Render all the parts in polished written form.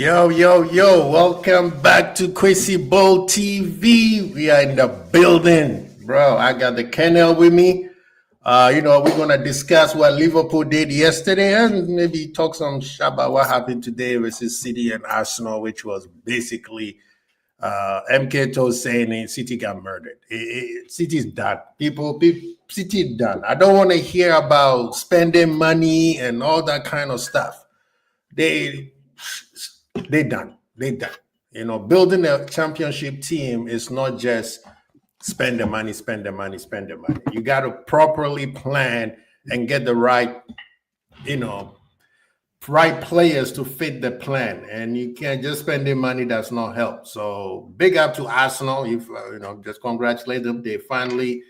Yo, yo, yo, welcome back to Quincy Bowl TV. We are in the building. Bro, I got the kennel with me. We're going to discuss what Liverpool did yesterday and maybe talk some shit about what happened today versus City and Arsenal, which was basically MK told saying City got murdered. City's done. City is done. I don't want to hear about spending money and all that kind of stuff. They done. Building a championship team is not just spend the money. You got to properly plan and get the right players to fit the plan. And you can't just spend the money. That's not help. So big up to Arsenal. Just congratulate them. They finally,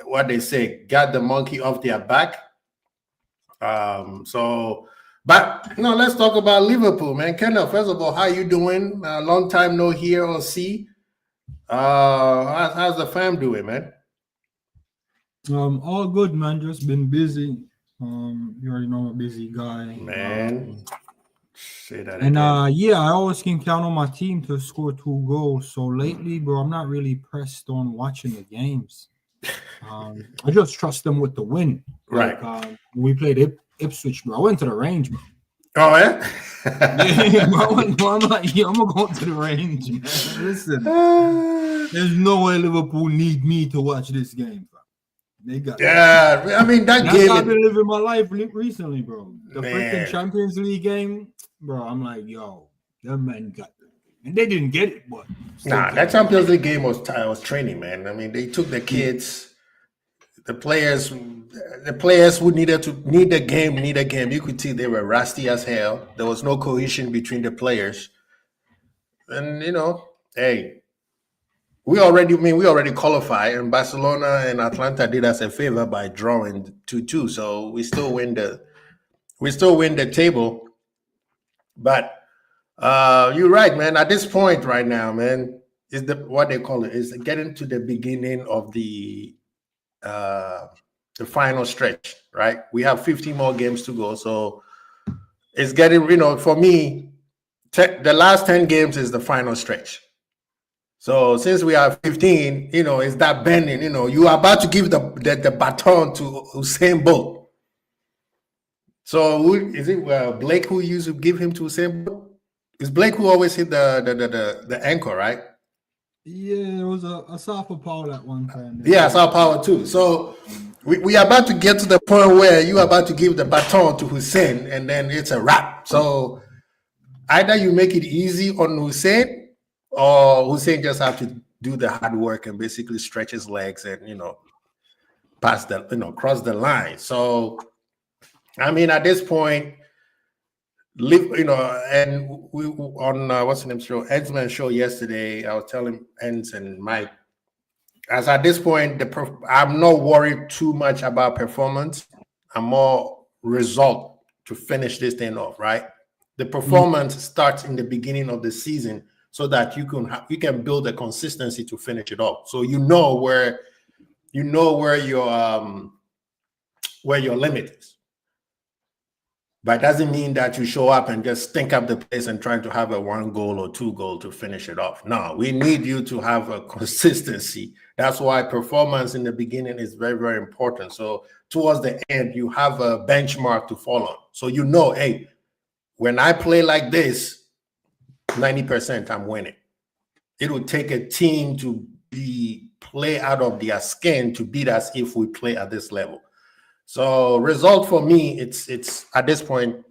got the monkey off their back. But let's talk about Liverpool, man. Kendall, first of all, how you doing? Long time no hear or see. How's the fam doing, man? All good, man. Just been busy. You already know I'm a busy guy, man. Say that and again. I always can count on my team to score 2 goals. So lately, bro, I'm not really pressed on watching the games. I just trust them with the win. Right. When we played Ipswich, bro, I went to the range, bro. Oh, yeah? Yeah, bro, I'm like, I'm going to go to the range, man. Listen, there's no way Liverpool need me to watch this game, bro. They got I mean, that That's game. how I've been living my life recently, bro. The freaking Champions League game, bro, I'm like, yo, them men got it. And they didn't get it, but... that Champions League game was training, man. I mean, they took the kids... The players who need the game. You could see they were rusty as hell. There was no cohesion between the players. And hey, we already qualified, and Barcelona and Atlanta did us a favor by drawing 2-2. So we still win the table. But you're right, man. At this point right now, man, is what they call it is getting to the beginning of the final stretch, right? We have 15 more games to go, so it's getting, for me, the last 10 games is the final stretch. So since we have 15, it's that bending. You are about to give the baton to Usain Bolt. So is it Blake who used to give him to Usain Bolt? It's Blake who always hit the ankle, right? Yeah, it was a South Power at one time. Yeah, South Power too. So we are about to get to the point where you are about to give the baton to Hussein, and then it's a wrap. So either you make it easy on Hussein, or Hussein just have to do the hard work and basically stretch his legs and cross the line. So I mean, at this point, and we on what's the name show, Edsman's show yesterday, I was telling Eds and Mike, as at this point, I'm not worried too much about performance. I'm more result to finish this thing off, right? The performance starts in the beginning of the season so that you can build a consistency to finish it off. So where your limit is. But it doesn't mean that you show up and just stink up the place and try to have a 1 goal or 2 goal to finish it off. No, we need you to have a consistency. That's why performance in the beginning is very, very important. So towards the end, you have a benchmark to follow. So hey, when I play like this, 90% I'm winning. It would take a team to play out of their skin to beat us if we play at this level. So result for me, it's at this point,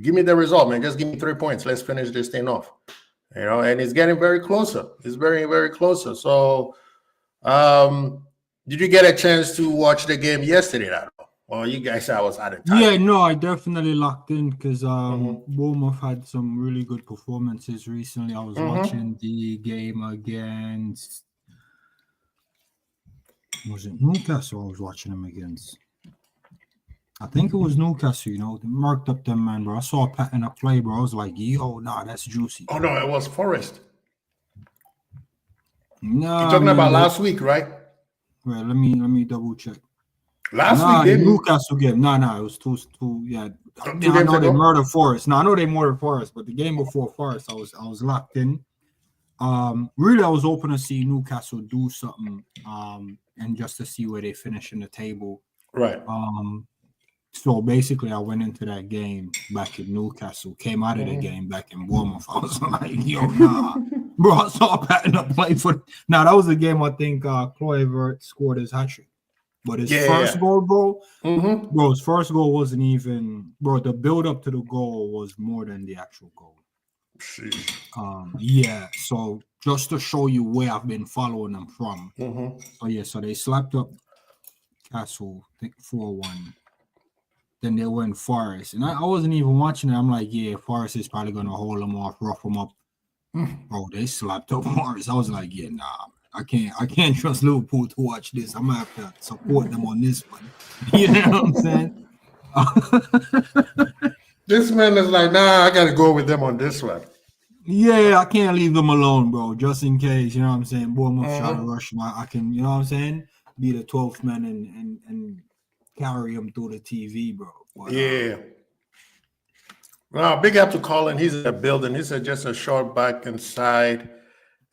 give me the result, man. Just give me 3 points. Let's finish this thing off. And it's getting very closer. It's very, very closer. So did you get a chance to watch the game yesterday at all? Or you guys I was out of time? Yeah, no, I definitely locked in because Bournemouth had some really good performances recently. I was watching the game against... Was it Newcastle I was watching them against? I think it was Newcastle, They marked up them, man, bro. I saw a pattern of play, bro. I was like, yo, nah, that's juicy. Oh, no, it was Forest. Nah, you're talking about last week, right? Well, let me double check. Last week, Newcastle game. Nah, it was two. Yeah, I 2 games know they ago? murdered Forest. No, I know they murdered Forest, but the game before Forest, I was locked in. Really, I was hoping to see Newcastle do something, and just to see where they finish in the table. Right. So basically, I went into that game back in Newcastle, came out of the game back in Bournemouth. I was like, yo, nah. Bro, I saw Patton up play for. Now, that was a game I think Kluivert scored his hat trick. But his first goal, bro, his first goal wasn't even, bro, the build up to the goal was more than the actual goal. So just to show you where I've been following them from. So they slapped up Castle, I think 4-1. Then they went Forest. And I wasn't even watching it. I'm like, yeah, Forest is probably going to hold them off, rough them up. Bro, they slapped up Forest. I was like, yeah, nah, I can't trust Liverpool to watch this. I'm going to have to support them on this one. You know what I'm saying? This man is like, nah, I got to go with them on this one. Yeah, I can't leave them alone, bro, just in case, you know what I'm saying? Bournemouth try to rush them. I can, you know what I'm saying? Be the 12th man and carry them through the TV, bro. But, well, big up to Colin. He's in the building. He said just a short back and side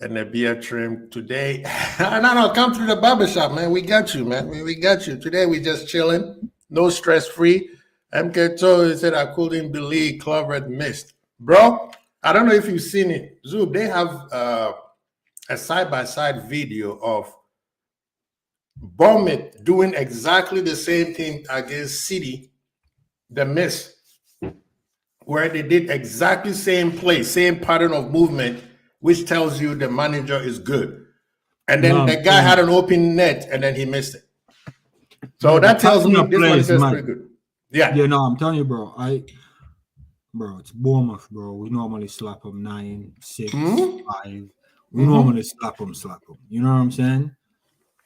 and a beer trim today. No, come through the barbershop, man. We got you, man. We got you. Today we just chilling. No stress free. MK told he said I couldn't believe Kluivert missed. Bro, I don't know if you've seen it. Zub, they have a side-by-side video of Bournemouth doing exactly the same thing against City, the miss, where they did exactly same play, same pattern of movement, which tells you the manager is good. And then the guy had an open net and then he missed it. So that tells me this one is pretty good. Yeah, no, I'm telling you, bro. Bro, it's Bournemouth, bro. We normally slap them 9, 6, 5. We normally slap them. You know what I'm saying?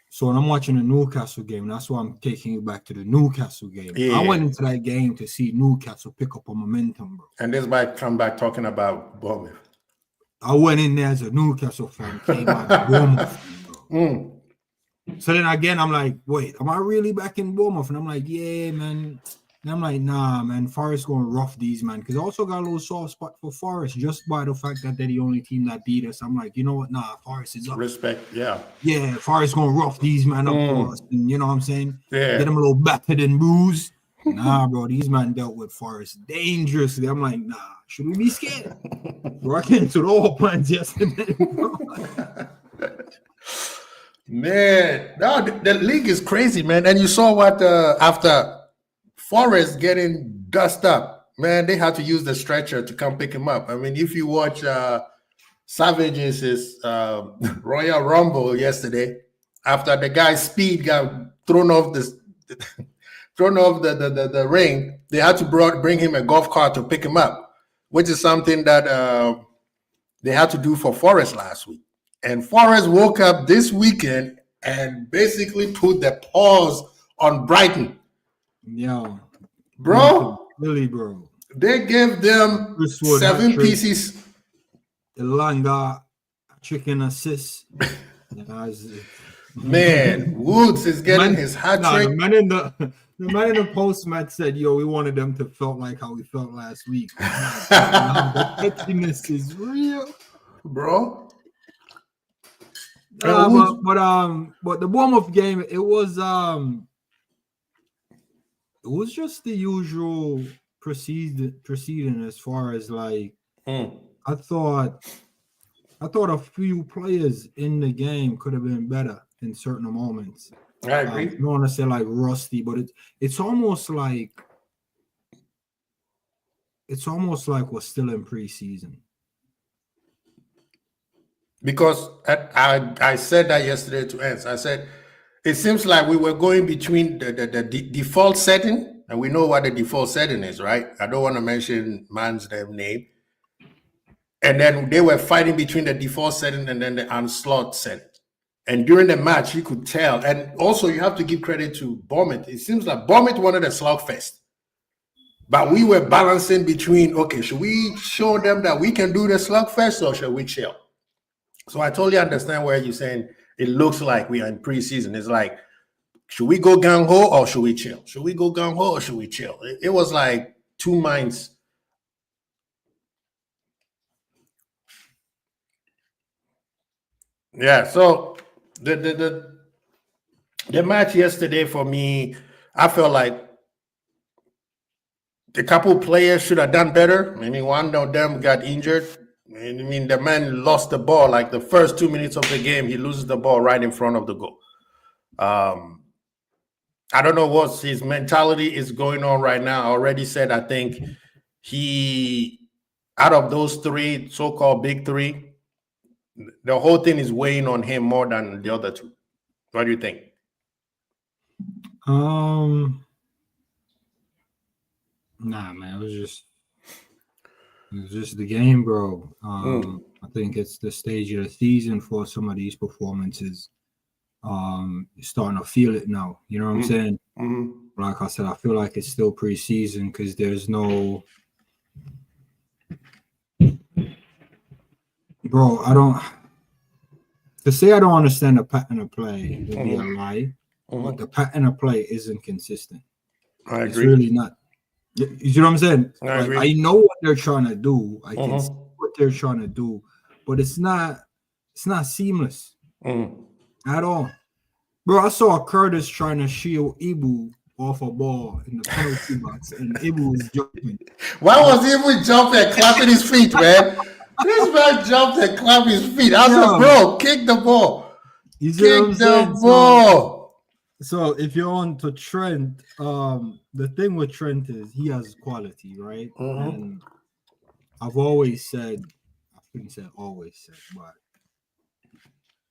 So when I'm watching the Newcastle game, that's why I'm taking you back to the Newcastle game. Yeah. I went into that game to see Newcastle pick up a momentum, bro. And this might come back talking about Bournemouth. I went in there as a Newcastle fan, came out of Bournemouth, bro. So then again, I'm like, wait, am I really back in Bournemouth? And I'm like, yeah, man. And I'm like, nah, man, Forest going to rough these, man. Because I also got a little soft spot for Forest just by the fact that they're the only team that beat us. I'm like, you know what? Nah, Forest is up. Respect, yeah. Yeah, Forest going to rough these, man, up for us. And you know what I'm saying? Yeah. Get them a little battered and bruised. Nah, bro, these man dealt with Forest dangerously. I'm like, nah, should we be scared? Bro, I came to the all plans yesterday, bro. Man, no, the league is crazy, man. And you saw what after Forest getting dust up, man, they had to use the stretcher to come pick him up. I mean, if you watch Savage's Royal Rumble yesterday, after the guy's speed got thrown off the ring, they had to bring him a golf cart to pick him up, which is something that they had to do for Forest last week. And Forest woke up this weekend and basically put the pause on Brighton. Yo, bro, really, bro. They gave them 7 pieces. The Langa chicken assist. Man, Woods is getting his hat trick. The man in the post match said, "Yo, we wanted them to felt like how we felt last week." The pettiness is real, bro. But the Bournemouth game, it was just the usual proceeding as far as like I thought a few players in the game could have been better in certain moments. I agree. I don't want to say like rusty, but it's almost like we're still in preseason. Because I said that yesterday to Ernst. I said, it seems like we were going between the default setting, and we know what the default setting is, right? I don't want to mention man's name. And then they were fighting between the default setting and then the onslaught setting. And during the match, you could tell. And also, you have to give credit to Bournemouth. It seems like Bournemouth wanted a slugfest. But we were balancing between, okay, should we show them that we can do the slugfest or should we chill? So I totally understand where you're saying it looks like we are in preseason. It's like, should we go gung-ho or should we chill? Should we go gung-ho or should we chill? It was like two minds. Yeah, so the match yesterday for me, I felt like a couple players should have done better. I mean, one of them got injured. I mean, the man lost the ball. Like the first 2 minutes of the game, he loses the ball right in front of the goal. I don't know what his mentality is going on right now. I already said I think he, out of those three so-called big three, the whole thing is weighing on him more than the other two. What do you think? Nah, man, it was just the game, bro. I think it's the stage of the season for some of these performances. You're starting to feel it now. You know what I'm saying? Like I said, I feel like it's still preseason because there's no, bro. To say I don't understand the pattern of play would be a lie, but the pattern of play isn't consistent. I agree. It's really not. You know what I'm saying? I know what they're trying to do. I can see what they're trying to do, but it's not seamless at all. Bro, I saw Curtis trying to shield Ibu off a ball in the penalty box, and Ibu was jumping. Why was Ibu jumping and clapping his feet, man? This man jumped and clapped his feet. I said, bro, kick the ball. Kick the ball. So if you're on to Trent, the thing with Trent is he has quality, right? And I've always said, I shouldn't say always said, but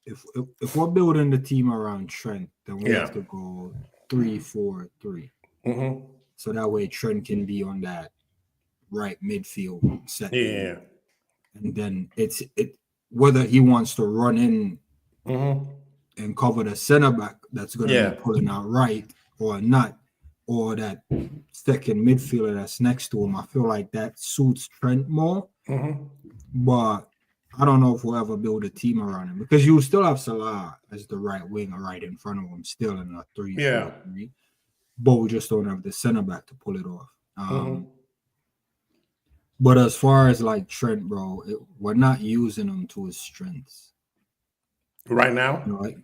if we're building the team around Trent, then we have to go 3-4-3. So that way Trent can be on that right midfield set. Yeah. And then it's whether he wants to run in and cover the center back that's going to be pulling out right or not, or that second midfielder that's next to him. I feel like that suits Trent more. But I don't know if we'll ever build a team around him because you still have Salah as the right winger right in front of him, still in a 3-4-3. But we just don't have the center back to pull it off. But as far as like Trent, bro, we're not using him to his strengths right now. You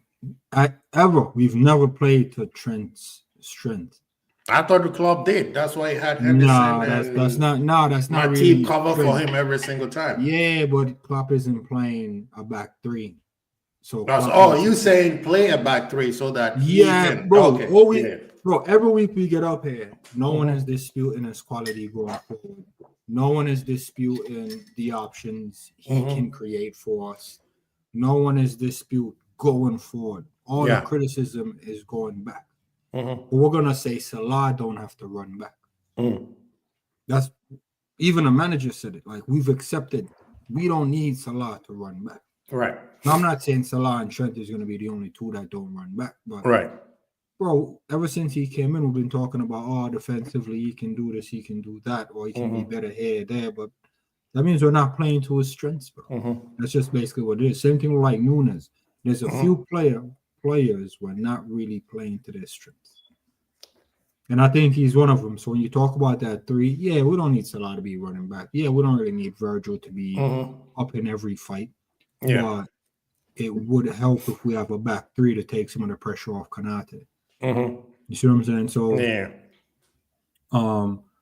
know, we've never played to Trent's strength. I thought the club did. That's why he had Henderson. That's not. No, that's not. My really team cover for him every single time. Yeah, but Klopp isn't playing a back three. So you saying play a back three so that bro. Bro, every week we get up here, no one is disputing his quality going forward. No one is disputing the options he can create for us. No one is disputing going forward. All the criticism is going back. But we're gonna say Salah don't have to run back. That's even the manager said it. Like we've accepted, we don't need Salah to run back. Right. Now, I'm not saying Salah and Trent is gonna be the only two that don't run back, but bro, ever since he came in, we've been talking about defensively he can do this, he can do that, or he can be better here, there. But that means we're not playing to his strengths, bro. That's just basically what it is. Same thing with like Nunes. There's a few players who are not really playing to their strengths. And I think he's one of them. So when you talk about that three, we don't need Salah to be running back. We don't really need Virgil to be up in every fight. But it would help if we have a back three to take some of the pressure off Konate. You see what I'm saying? So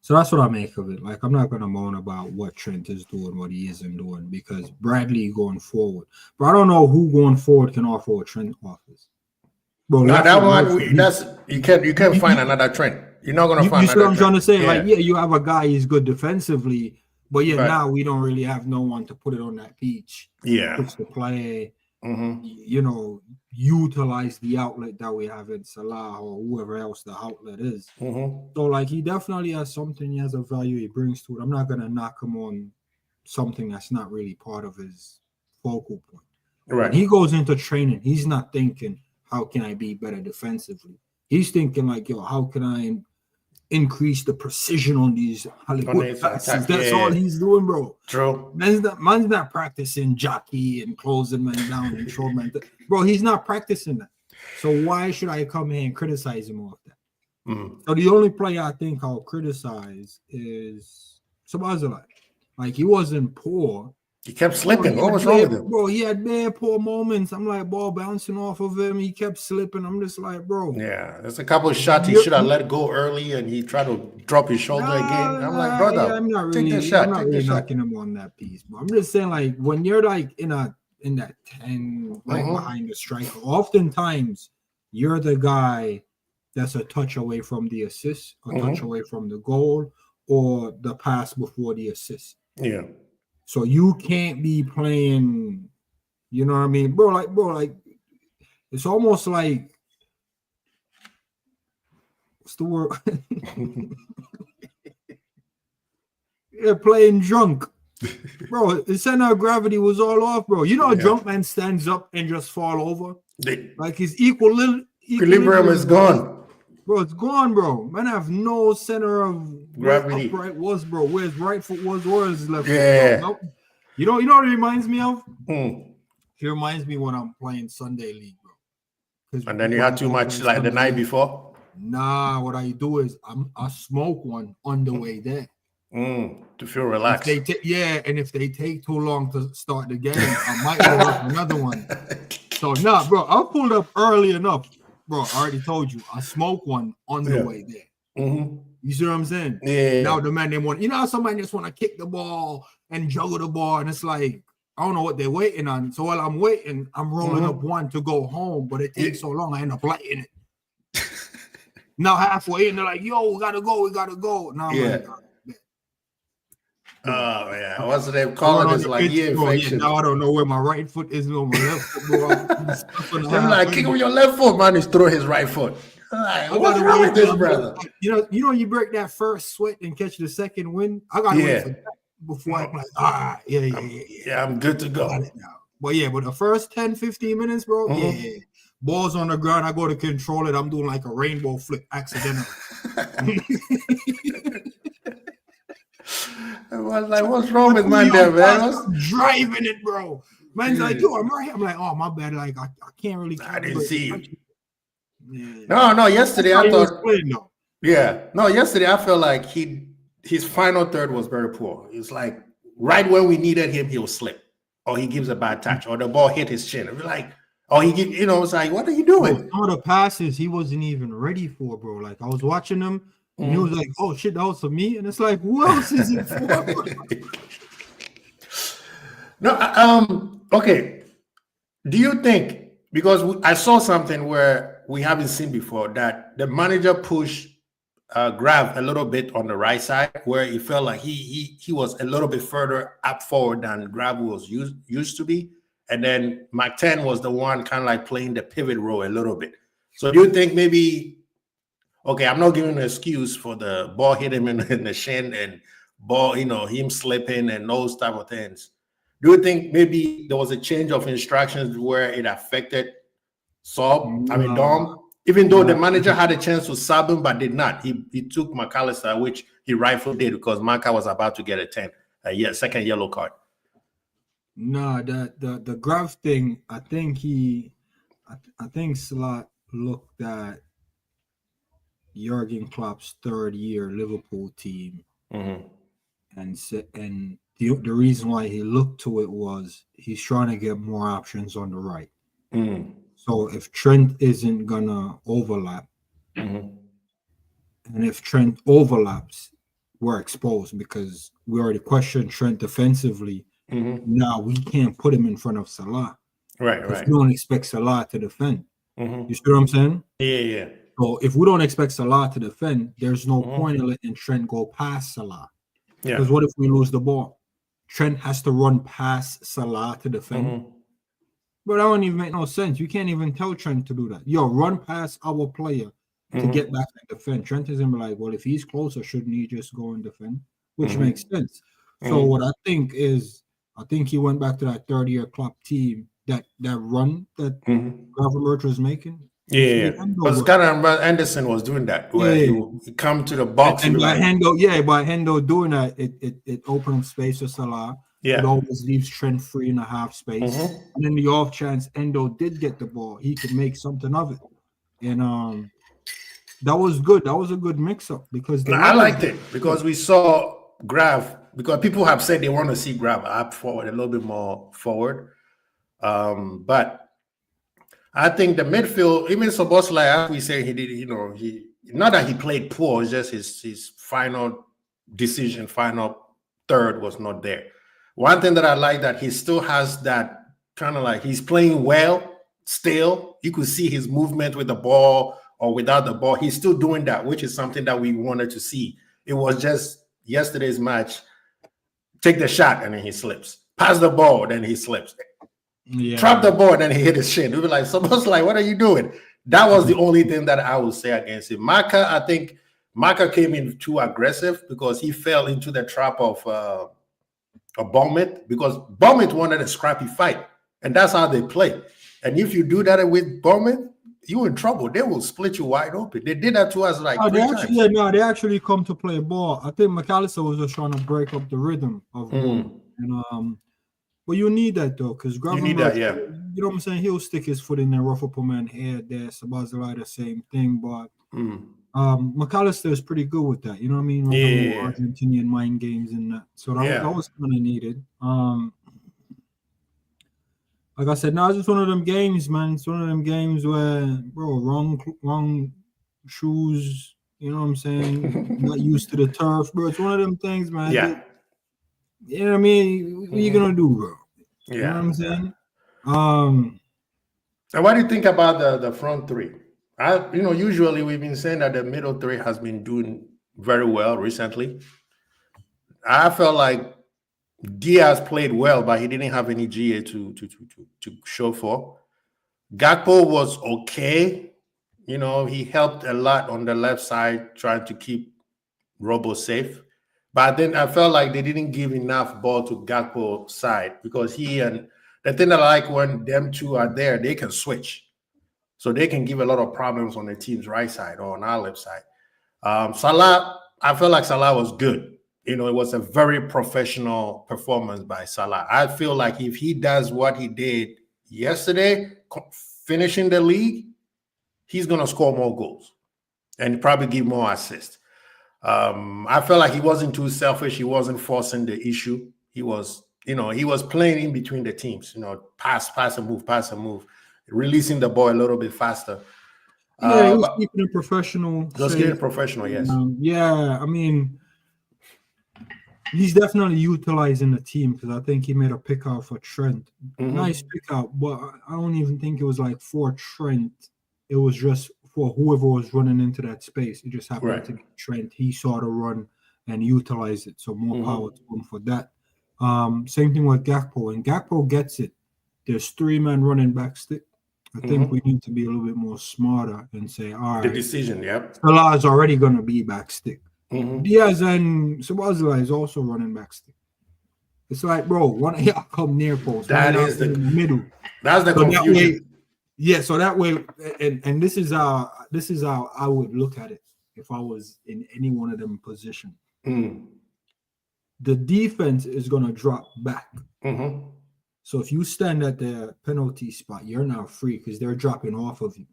so that's what I make of it. Like I'm not gonna moan about what Trent is doing, what he isn't doing, because Bradley going forward. But I don't know who going forward can offer what Trent offers. Bro, that one that's you can't find another Trent. You're not gonna find. You see what I'm trying to say? Like, you have a guy, he's good defensively, but now we don't really have no one to put it on that beach. Push the play. You know, utilize the outlet that we have in Salah or whoever else the outlet is. So like he definitely has something, he has a value he brings to it. I'm not gonna knock him on something that's not really part of his focal point. When he goes into training, he's not thinking, how can I be better defensively? He's thinking like, how can I increase the precision on these Hollywood passes? That's all he's doing, bro. True. Man's not practicing jockey and closing men down and short men. Bro, he's not practicing that. So why should I come here and criticize him off that? So the only player I think I'll criticize is Sabazalai. Like, he wasn't poor. He kept slipping. What was wrong with him? Bro, he had bare poor moments. I'm like, ball bouncing off of him. He kept slipping. I'm just like, bro. Yeah, there's a couple of shots he should have let go early, and he tried to drop his shoulder again. I'm like, brother, yeah, I'm not really knocking him on that piece. But I'm just saying, like, when you're like in that 10, right behind the striker, oftentimes you're the guy that's a touch away from the assist, a touch away from the goal, or the pass before the assist. Yeah. So you can't be playing, you know what I mean, bro? Like, it's almost like, what's the word? They're playing drunk, bro. The center of gravity was all off, bro. You know, a drunk man stands up and just fall over, like his equilibrium is gone. Bro, it's gone, bro. Man, I have no center of gravity. Upright was, bro. Where his right foot was, or his left foot. Nope. You know what it reminds me of? It reminds me when I'm playing Sunday League, bro. And then you had too much like the night before? Nah, what I do is I smoke one on the way there. To feel relaxed. And if they take too long to start the game, I might go up another one. So, bro, I pulled up early enough. Bro, I already told you, I smoke one on the way there. You see what I'm saying? Yeah. Now the man, they want, how somebody just want to kick the ball and juggle the ball, and it's like, I don't know what they're waiting on. So while I'm waiting, I'm rolling up one to go home, but it takes so long, I end up lighting it. Now halfway, and they're like, yo, we gotta go. Now I'm like, oh yeah, what's the name? Calling is like infection. Now I don't know where my right foot is on my left foot. I'm like, kick with your left foot, man. He's throw his right foot. Like, what's wrong with this, brother? You break that first sweat and catch the second win. I gotta wait for that before I'm like, yeah, I'm good to go. But the first 10-15 minutes, bro, balls on the ground, I go to control it. I'm doing like a rainbow flip accidentally. I was like, what's wrong with man there, man? I'm driving it, bro. Man's like, yo, I'm right here. I'm like, oh, my bad. Like, I can't really. I didn't see you. Yeah. No, yesterday I thought. Yesterday I felt like his final third was very poor. It's like right when we needed him, he'll slip, or he gives a bad touch, or the ball hit his chin. We're like, oh, it's like, what are you doing? Some of the passes he wasn't even ready for, bro. Like, I was watching him. And he was like, oh, shit, that was for me. And it's like, who else is it for? Okay. Do you think, because I saw something where we haven't seen before, that the manager pushed Grav a little bit on the right side, where he felt like he was a little bit further up forward than Grav was used to be. And then McTen was the one kind of like playing the pivot role a little bit. So do you think maybe... Okay, I'm not giving an excuse for the ball hit him in the shin and ball, him slipping and those type of things. Do you think maybe there was a change of instructions where it affected Dom? Even though the manager had a chance to sub him, but did not. He took McAllister, which he rightfully did because Maka was about to get a second yellow card. No, the Grav thing, I think Slot looked at Jurgen Klopp's third year Liverpool team, and the reason why he looked to it was he's trying to get more options on the right. So if Trent isn't gonna overlap, and if Trent overlaps, we're exposed because we already questioned Trent defensively. Now we can't put him in front of Salah. Right. We don't expect Salah to defend. You see what I'm saying? Yeah. So if we don't expect Salah to defend, there's no point in letting Trent go past Salah. Because what if we lose the ball? Trent has to run past Salah to defend. But that wouldn't even make no sense. You can't even tell Trent to do that. Run past our player to get back and defend. Trent isn't like, well, if he's closer, shouldn't he just go and defend? Which makes sense. So what I think is, he went back to that third-year Klopp team, that run that Gravenberch was making. Yeah, because kind of Anderson was doing that, where he come to the box. And by Hendo doing that, it opened up space for Salah. It always leaves Trent free in the half space. And then the off chance Endo did get the ball, he could make something of it. And that was good. That was a good mix-up because I liked it because we saw Grav, because people have said they want to see Grav up forward, a little bit more forward. But I think the midfield, even Szoboszlai, as we say, he did, he not that he played poor, it's just his final decision, final third was not there. One thing that I like that he still has that kind of like he's playing well still. You could see his movement with the ball or without the ball. He's still doing that, which is something that we wanted to see. It was just yesterday's match. Take the shot and then he slips. Pass the ball, then he slips. Yeah. Trap the ball, then he hit his shin. We were like, someone's like, what are you doing? That was the only thing that I would say against him. Maka, I think Maka came in too aggressive because he fell into the trap of Bournemouth, because Bournemouth wanted a scrappy fight, and that's how they play. And if you do that with Bournemouth, you're in trouble. They will split you wide open. They did that to us like three times. They actually come to play ball. I think McAllister was just trying to break up the rhythm of ball. And but you need that though, because you need that, yeah. You know what I'm saying? He'll stick his foot in there, rough up a man here, there. Szoboszlai, the same thing, but McAllister is pretty good with that. You know what I mean? Yeah. Argentinian mind games and that. So that was kind of needed. Like I said, it's just one of them games, man. It's one of them games where, bro, wrong shoes. You know what I'm saying? Not used to the turf, bro. It's one of them things, man. Yeah. You know what I mean? What are you gonna do, bro? Yeah. You know what I'm saying? And what do you think about the front three? Usually we've been saying that the middle three has been doing very well recently. I felt like Diaz played well, but he didn't have any GA to show for. Gakpo was okay. He helped a lot on the left side, trying to keep Robo safe. But then I felt like they didn't give enough ball to Gakpo's side, because the thing that I like when them two are there, they can switch. So they can give a lot of problems on the team's right side or on our left side. Salah, I feel like Salah was good. It was a very professional performance by Salah. I feel like if he does what he did yesterday, finishing the league, he's going to score more goals and probably give more assists. I felt like he wasn't too selfish. He wasn't forcing the issue. He was playing in between the teams, pass and move, releasing the ball a little bit faster. He was keeping it professional. Just keeping it professional, yes. I mean, he's definitely utilizing the team, because I think he made a pick out for Trent. Nice pick out, but I don't even think it was like for Trent. It was just for whoever was running into that space. It just happened to be Trent. He saw the run and utilized it. So more power to him for that. Same thing with Gakpo. And Gakpo gets it. There's 3 men running back stick. I think we need to be a little bit more smarter and say, all right. The decision, Salah is already going to be back stick. Diaz and Szoboszlai is also running back stick. It's like, bro, one of y'all come near post. That is in the middle. That's the confusion. So that way, and this is how I would look at it if I was in any one of them position. The defense is gonna drop back. So if you stand at the penalty spot, you're now free because they're dropping off of you.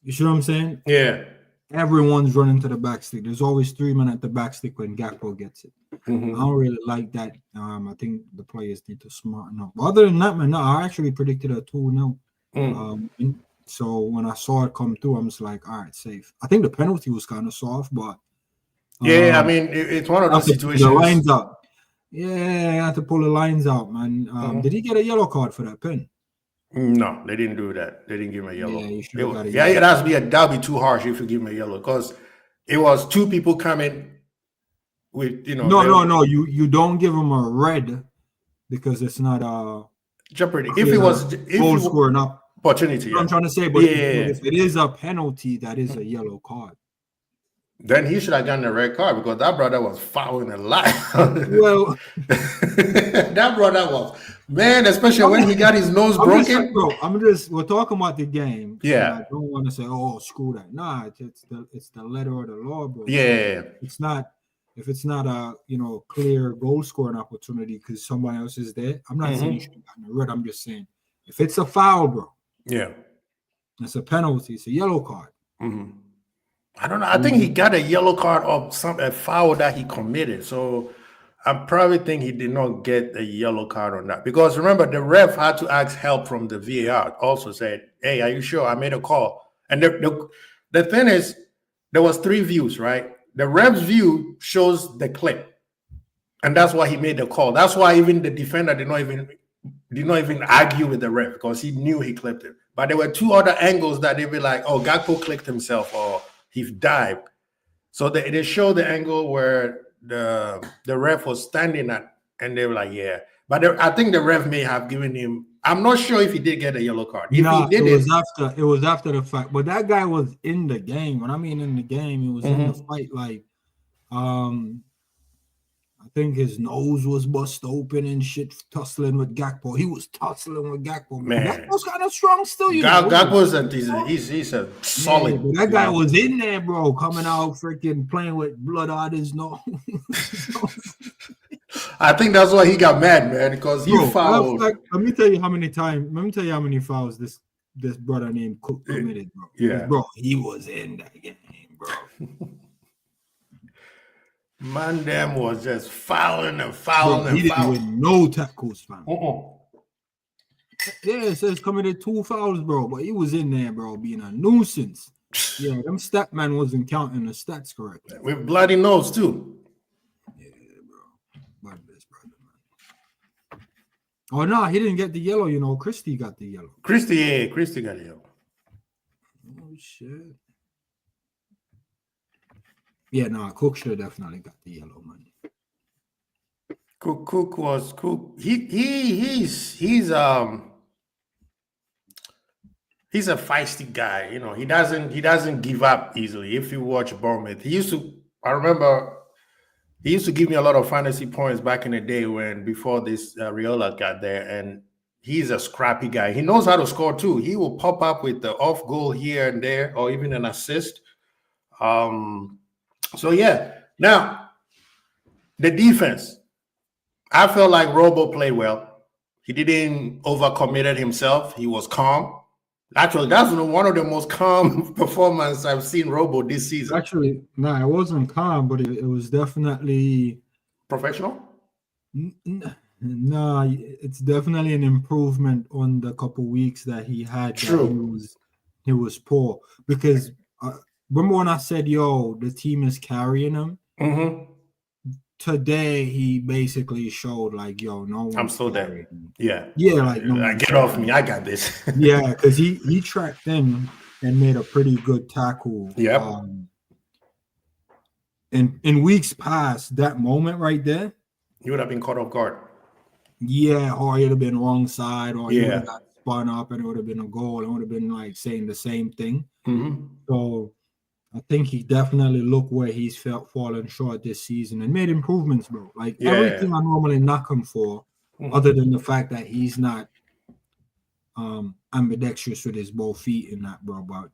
You see what I'm saying? Yeah. Everyone's running to the back stick. There's always 3 men at the back stick when Gakpo gets it. I don't really like that. I think the players need to smarten up. Other than that, man, I actually predicted a 2-0. So when I saw it come through, I'm just like, all right, safe. I think the penalty was kind of soft, but I mean, it's one of those situations. The lines out. Yeah, I had to pull the lines out, man. Did he get a yellow card for that pen? No, they didn't do that. They didn't give him a yellow. Yeah, it has to be that'd be too harsh if you give him a yellow, because it was 2 people coming with, No. You don't give him a red because it's not a jeopardy. If it was goal scoring up opportunity, I'm trying to say, but if it is a penalty, that is a yellow card. Then he should have gotten a red card, because that brother was fouling a lot. Well, that brother was, man, especially when he got his nose broken. We're talking about the game. Yeah. I don't want to say, oh, screw that. Nah, it's the letter of the law, bro. Yeah. It's not, if it's not a clear goal scoring opportunity because somebody else is there. I'm not saying you should have gotten a red. I'm just saying if it's a foul, bro. Yeah. It's a penalty. It's a yellow card. I don't know. I think he got a yellow card of a foul that he committed. So I probably think he did not get a yellow card on that. Because remember, the ref had to ask help from the VAR. Also said, hey, are you sure? I made a call. And the thing is, there was 3 views, right? The ref's view shows the clip. And that's why he made the call. That's why even the defender did not even argue with the ref, because he knew he clipped it. But there were 2 other angles that they'd be like, oh, Gakpo clicked himself or he dived. So they showed the angle where the ref was standing at, and they were like, yeah. But I think the ref may have given him. I'm not sure if he did get a yellow card. If he did, it was after the fact. But that guy was in the game. When I mean in the game, he was in the fight. Like, I think his nose was bust open and shit, tussling with Gakpo. He was tussling with Gakpo. Man, Gakpo's kind of strong still, you know. Gakpo's he's a solid. Yeah, that guy was in there, bro, coming out freaking playing with blood out his nose. I think that's why he got mad, man, because he fouled. Let me tell you how many fouls this brother named Cook committed, bro. Yeah, bro, he was in that game, bro. Man, them was just fouling and he didn't win no tackles, fam. Yeah, it says committed 2 fouls, bro, but he was in there, bro, being a nuisance. Yeah, them stat man wasn't counting the stats correctly. With bloody nose too. Yeah, bro. Best brother, man. Oh no, he didn't get the yellow. You know, Christie got the yellow. Christie got the yellow. Oh shit. Yeah, no, Cook should have definitely got the yellow, man. Cook was Cook. He's a feisty guy. You know, he doesn't give up easily. If you watch Bournemouth, I remember he used to give me a lot of fantasy points back in the day before this Riola got there, and he's a scrappy guy. He knows how to score too. He will pop up with the off goal here and there, or even an assist. So yeah, now the defense. I felt like Robo played well. He didn't overcommitted himself. He was calm. Actually, that's one of the most calm performances I've seen Robo this season. Actually, no, it wasn't calm, but it was definitely professional. No, it's definitely an improvement on the couple weeks that he had. True. He was poor because remember when I said, "Yo, the team is carrying him." Mm-hmm. Today he basically showed like, "Yo, no one." I'm still there. Yeah, like no get off me. I got this. Yeah, because he tracked in and made a pretty good tackle. Yeah. In weeks past, that moment right there, you would have been caught off guard. Yeah, or it'd have been wrong side, or he would have got spun up and it would have been a goal. It would have been like saying the same thing. Mm-hmm. So I think he definitely looked where he's fallen short this season and made improvements, bro. Like everything I normally knock him for, other than the fact that he's not ambidextrous with his both feet and that, bro. But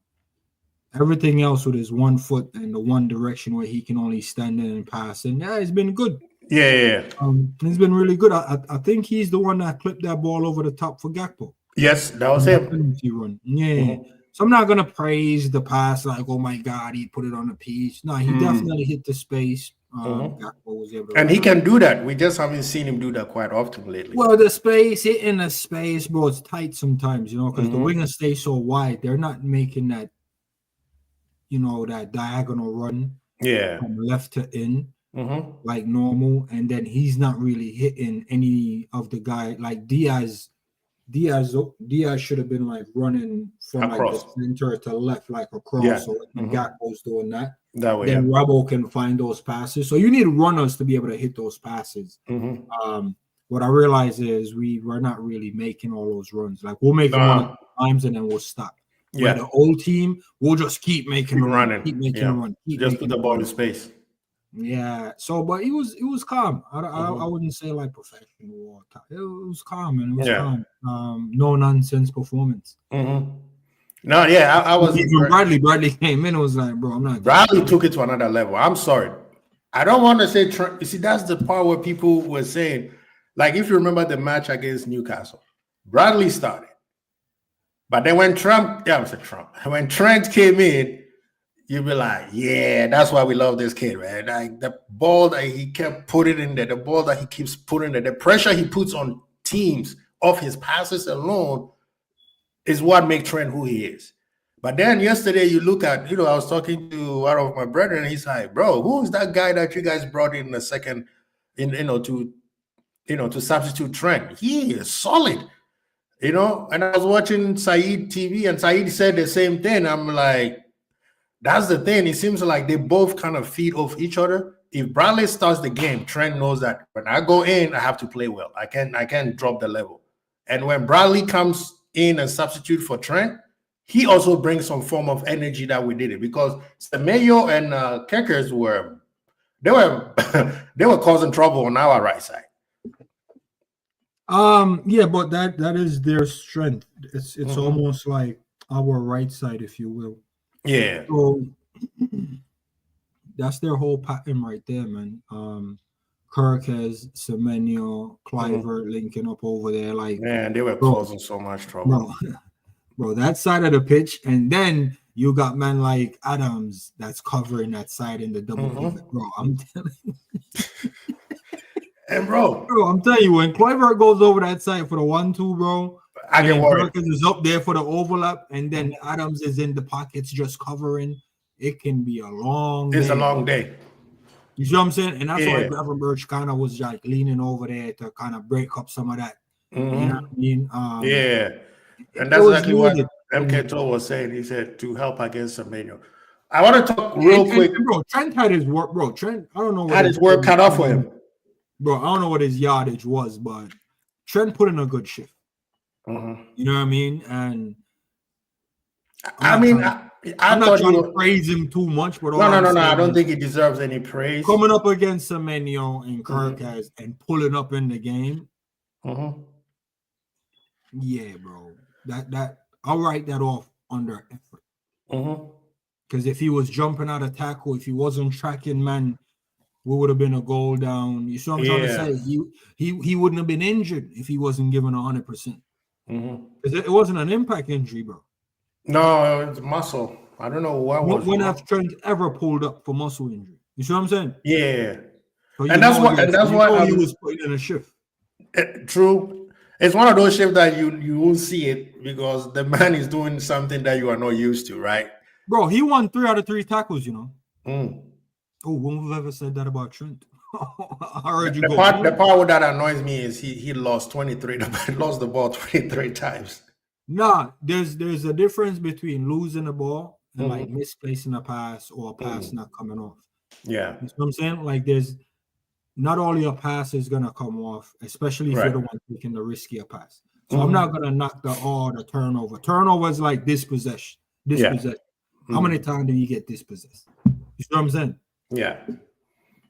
everything else with his one foot and the one direction where he can only stand in and pass, and it's been good. Yeah. He's been really good. I think he's the one that clipped that ball over the top for Gakpo. Yes, that was him. Run. Yeah. Mm-hmm. So I'm not gonna praise the pass like, oh my God, he put it on the piece. No, he definitely hit the space. Gakpo was able to and he can do that. We just haven't seen him do that quite often lately. Well, the space, hitting the space, bro, it's tight sometimes, because the wingers stay so wide. They're not making that, that diagonal run. Yeah. From left to in. Like normal, and then he's not really hitting any of the guy like Diaz should have been like running from across. Like the center to left, like across. Yeah. So Gakpo's doing that way. Then Robbo can find those passes. So you need runners to be able to hit those passes. What I realize is we're not really making all those runs. Like we'll make them one times and then we'll stop. Yeah. The old team will just keep making running, keep making a run. Just put the ball in space. Yeah, so but it was calm. I wouldn't say like professional. It was calm and it was calm. No nonsense performance. No, I was. Even Bradley came in. It was like, bro, I'm not. Bradley took it to another level. I'm sorry. I don't want to say. You see, that's the part where people were saying, like, if you remember the match against Newcastle, Bradley started, but then when Trent came in. you'd be like, yeah, that's why we love this kid, man. Like the ball that he kept putting in there, the ball that he keeps putting there, the pressure he puts on teams off his passes alone is what makes Trent who he is. But then yesterday you look at, I was talking to one of my brethren, and he's like, bro, who is that guy that you guys brought in the second, to substitute Trent? He is solid, And I was watching Saeed TV, and Saeed said the same thing. I'm like, that's the thing. It seems like they both kind of feed off each other. If Bradley starts the game, Trent knows that when I go in, I have to play well. I can't drop the level. And when Bradley comes in and substitute for Trent, he also brings some form of energy that we did it, because Semenyo and Kekkers were they were causing trouble on our right side. Yeah, but that is their strength. It's almost like our right side, if you will. Yeah. So that's their whole pattern right there, man. Kirkes, Semenyo, Cliver linking up over there, like, man, they were causing so much trouble, bro. That side of the pitch, and then you got man like Adams that's covering that side in the double pivot, bro. I'm telling you. And bro, I'm telling you, when Cliver goes over that side for the 1-2, bro, I get worried. Kirkes is up there for the overlap, and then Adams is in the pockets just covering. It can be a long a long day. You see what I'm saying? And that's why Gravenberch kind of was like leaning over there to kind of break up some of that. You know what I mean? And that's exactly what MK was saying. He said to help against Semenyo. I want to talk real quick. Bro, Trent had his work, bro. Trent, I don't know what had his work cut off for him. Bro, I don't know what his yardage was, but Trent put in a good shift. You know what I mean? And I'm not trying to praise him too much, but no. I don't think he deserves any praise. Coming up against Semenyo and Kirkes and pulling up in the game. Yeah, bro. That I'll write that off under effort. Because if he was jumping out of tackle, if he wasn't tracking man, we would have been a goal down. You see what I'm trying to say? He wouldn't have been injured if he wasn't given 100%. It wasn't an impact injury, bro. No, it's muscle. I don't know what was. When have Trent ever pulled up for muscle injury? You see what I'm saying? Yeah. So and that's why he was putting in a shift. True. It's one of those shifts that you won't see it because the man is doing something that you are not used to, right? Bro, he won 3 out of 3 tackles, Oh, when we've ever said that about Trent? I heard you. The part that annoys me is he lost 23. Lost the ball 23 times. Nah, there's a difference between losing the ball and like misplacing a pass or a pass not coming off. Yeah. You know what I'm saying? Like there's not all your pass is gonna come off, especially if you're the one taking the riskier pass. So I'm not gonna knock the turnover. Turnover is like dispossession. How many times do you get dispossessed? You see what I'm saying? Yeah.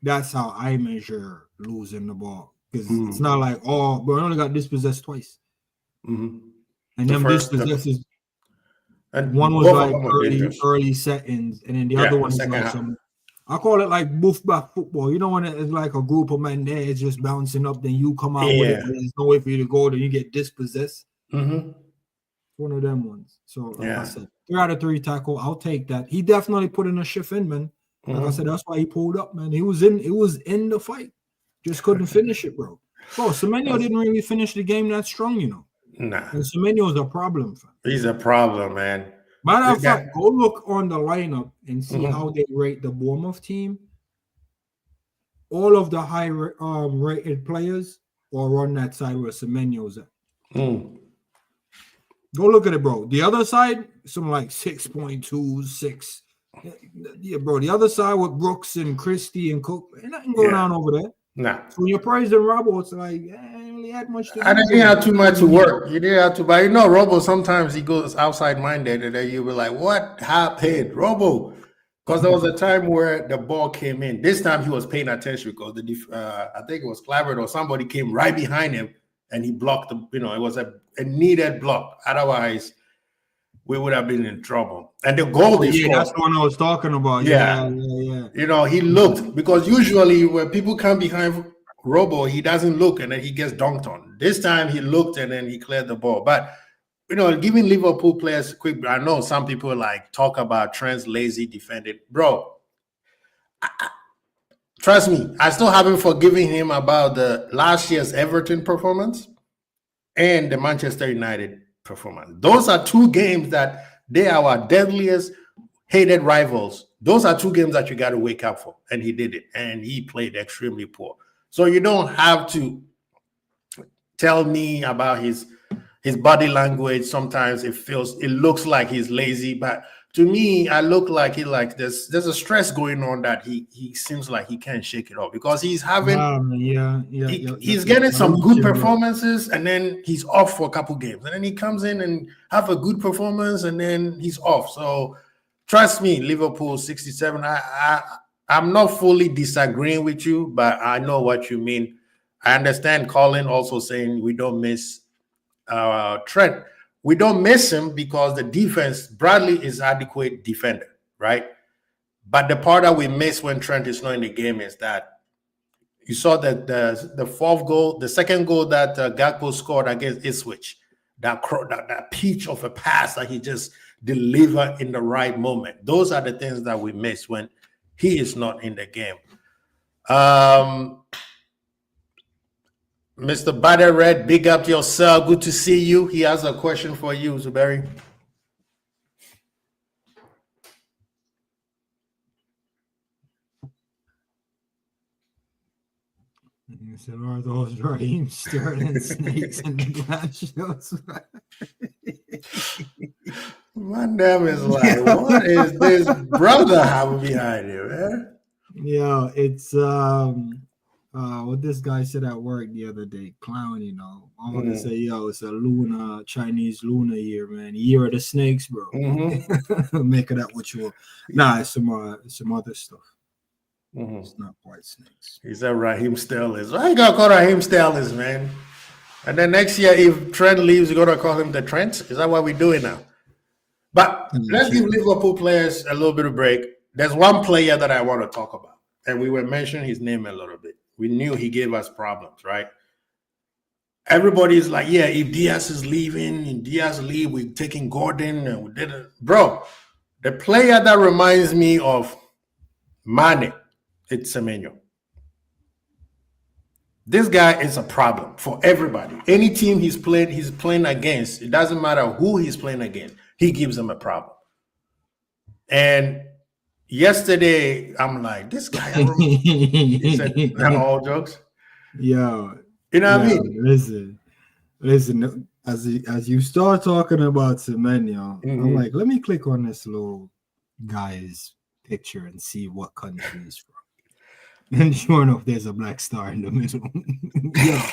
That's how I measure losing the ball. Because it's not like, but I only got dispossessed twice. And then dispossesses. One was like early settings, and then the other one is like some. I call it like boof back football. You know when it's like a group of men there, it's just bouncing up, then you come out with it, and there's no way for you to go, then you get dispossessed. One of them ones. So like I said, 3 out of 3 tackle. I'll take that. He definitely put in a shift in, man. Like I said, that's why he pulled up, man. It was in the fight. Just couldn't finish it, bro. Semenyo didn't really finish the game that strong, Nah. And Semenyo is a problem, fam. He's a problem, man. Matter of fact, go look on the lineup and see how they rate the Bournemouth team. All of the high rated players are on that side where Semenyo's at. Go look at it, bro. The other side, some like 6.2, 6. Yeah, bro. The other side with Brooks and Christie and Cook, ain't nothing going on over there. Nah. So when you're praising Robbo, it's like, I ain't really had much to do. I didn't have too much to work. You didn't have to, but Robbo sometimes he goes outside minded, and then you were like, what happened, Robbo? Because there was a time where the ball came in. This time he was paying attention because I think it was Clavert or somebody came right behind him and he blocked the. It was a needed block. Otherwise, we would have been in trouble. And the goal they scored, that's the one I was talking about. Yeah. He looked, because usually when people come behind Robo, he doesn't look and then he gets dunked on. This time he looked and then he cleared the ball. But giving Liverpool players quick. I know some people like talk about Trent's lazy defending, bro. Trust me, I still haven't forgiven him about the last year's Everton performance and the Manchester United performance. Those are two games that they are our deadliest, hated rivals. Those are two games that you got to wake up for, and he did it, and he played extremely poor. So you don't have to tell me about his body language. Sometimes it looks like he's lazy, but to me, I look like there's a stress going on that he seems like he can't shake it off because he's having he's getting some good performances and then he's off for a couple games and then he comes in and have a good performance and then he's off. So trust me, Liverpool 67. I'm not fully disagreeing with you, but I know what you mean. I understand Colin also saying we don't miss Trent. We don't miss him because the defense, Bradley is adequate defender, right? But the part that we miss when Trent is not in the game is that you saw that the fourth goal, the second goal that Gakpo scored against Ipswich, that pitch of a pass that he just delivered in the right moment. Those are the things that we miss when he is not in the game. Mr. Bader Red, big up yourself. Good to see you. He has a question for you, Zuberi. You said, are those Raheem Sterling snakes in the glass shows? My damn is like, what is this brother having behind you, man? Yeah, it's what this guy said at work the other day, clown, I'm gonna say, it's a Chinese lunar year, man. Year of the snakes, bro. Make it up what you want. Nah, it's some other stuff. It's not quite snakes. He said Raheem Sterling. I ain't gonna call Raheem Sterling, man. And then next year, if Trent leaves, you're gonna call him the Trent? Is that what we're doing now? But let's give Liverpool players a little bit of break. There's one player that I want to talk about, and we were mentioning his name a little bit. We knew he gave us problems, right? Everybody's like, yeah, if Diaz is leaving, and Diaz leave, we're taking Gordon, and we did it. Bro, the player that reminds me of Mane, it's Semenyo. This guy is a problem for everybody. Any team he's playing against, it doesn't matter who he's playing against, he gives them a problem. And yesterday, I'm like, this guy. He said, all jokes. Yeah. You know what I mean? Listen. As you start talking about Semenyo, I'm like, let me click on this little guy's picture and see what country he's from. And sure enough, there's a black star in the middle. Yeah.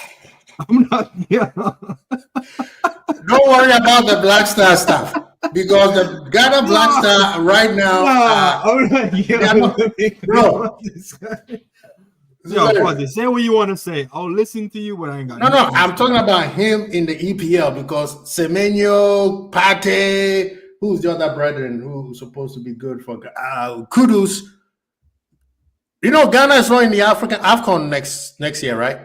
I'm not. Yeah. Don't worry about the black star stuff. Because the Ghana Black Star right now, bro. Say what you want to say. I'll listen to you, but I ain't got. No. I'm talking about him in the EPL because Semenyo, Pate, who's the other brethren who's supposed to be good for Kudus. Ghana is not in the African AFCON next year, right?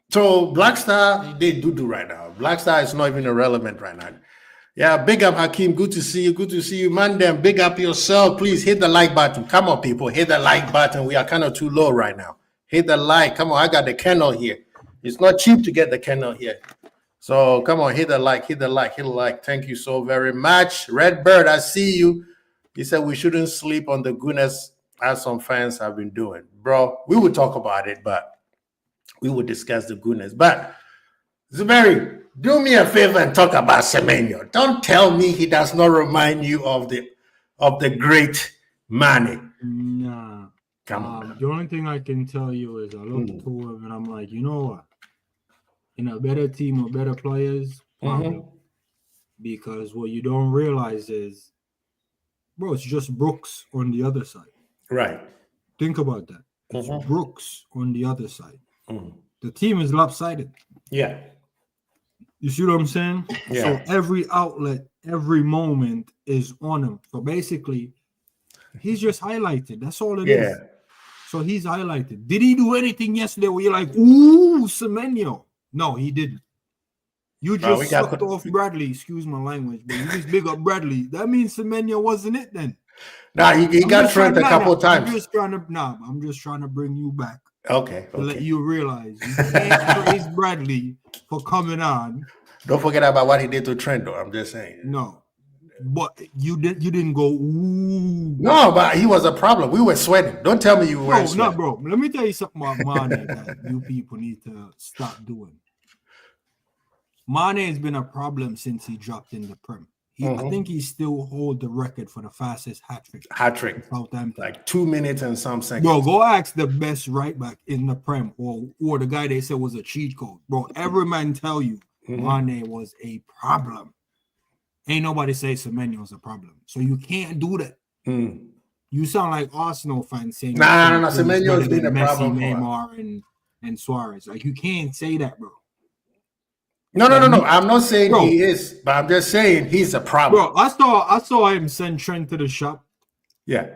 So Black Star, they do right now. Black Star is not even irrelevant right now. Yeah, big up Hakeem. Good to see you. Good to see you, man. Then big up yourself. Please hit the like button. Come on, people. Hit the like button. We are kind of too low right now. Hit the like. Come on, I got the kennel here. It's not cheap to get the kennel here. So come on, hit the like, hit the like, hit the like. Thank you so very much. Redbird, I see you. He said we shouldn't sleep on the goodness as some fans have been doing. Bro, we would talk about it, but we would discuss the goodness. But Zuberi, do me a favor and talk about Semenyo. Don't tell me he does not remind you of the great Mane. Nah. Come on. The only thing I can tell you is I look to him and I'm like, you know what? In a better team with better players, because what you don't realize is, bro, it's just Brooks on the other side. Right. Think about that. It's Brooks on the other side. The team is lopsided. Yeah. You see what I'm saying? Yeah. So every outlet, every moment is on him. So basically, he's just highlighted. That's all it is. So he's highlighted. Did he do anything yesterday where you're like, ooh, Semenyo? No, he didn't. You just sucked off Bradley. Excuse my language, but you just big up Bradley. That means Semenyo wasn't it then. Nah, he got Trent a couple times. I'm just trying to bring you back. Okay. To let you realize you can't praise Bradley for coming on. Don't forget about what he did to Trent, though. I'm just saying. No, but you didn't go. Ooh. No, but he was a problem. We were sweating. Don't tell me you weren't sweating. No, bro. Let me tell you something about Mane that you people need to stop doing. Mane has been a problem since he dropped in the Prem. I think he still holds the record for the fastest hat trick. Southampton. Like 2 minutes and some seconds. Bro, go ask the best right back in the Prem or the guy they said was a cheat code. Bro, every man tell you Mane was a problem. Ain't nobody say Semenyo was a problem. So you can't do that. You sound like Arsenal fans saying no. Semenyo has been a problem for Neymar and Suarez. Like you can't say that, bro. No. I'm not saying he is, but I'm just saying he's a problem. Bro, I saw him send Trent to the shop. Yeah.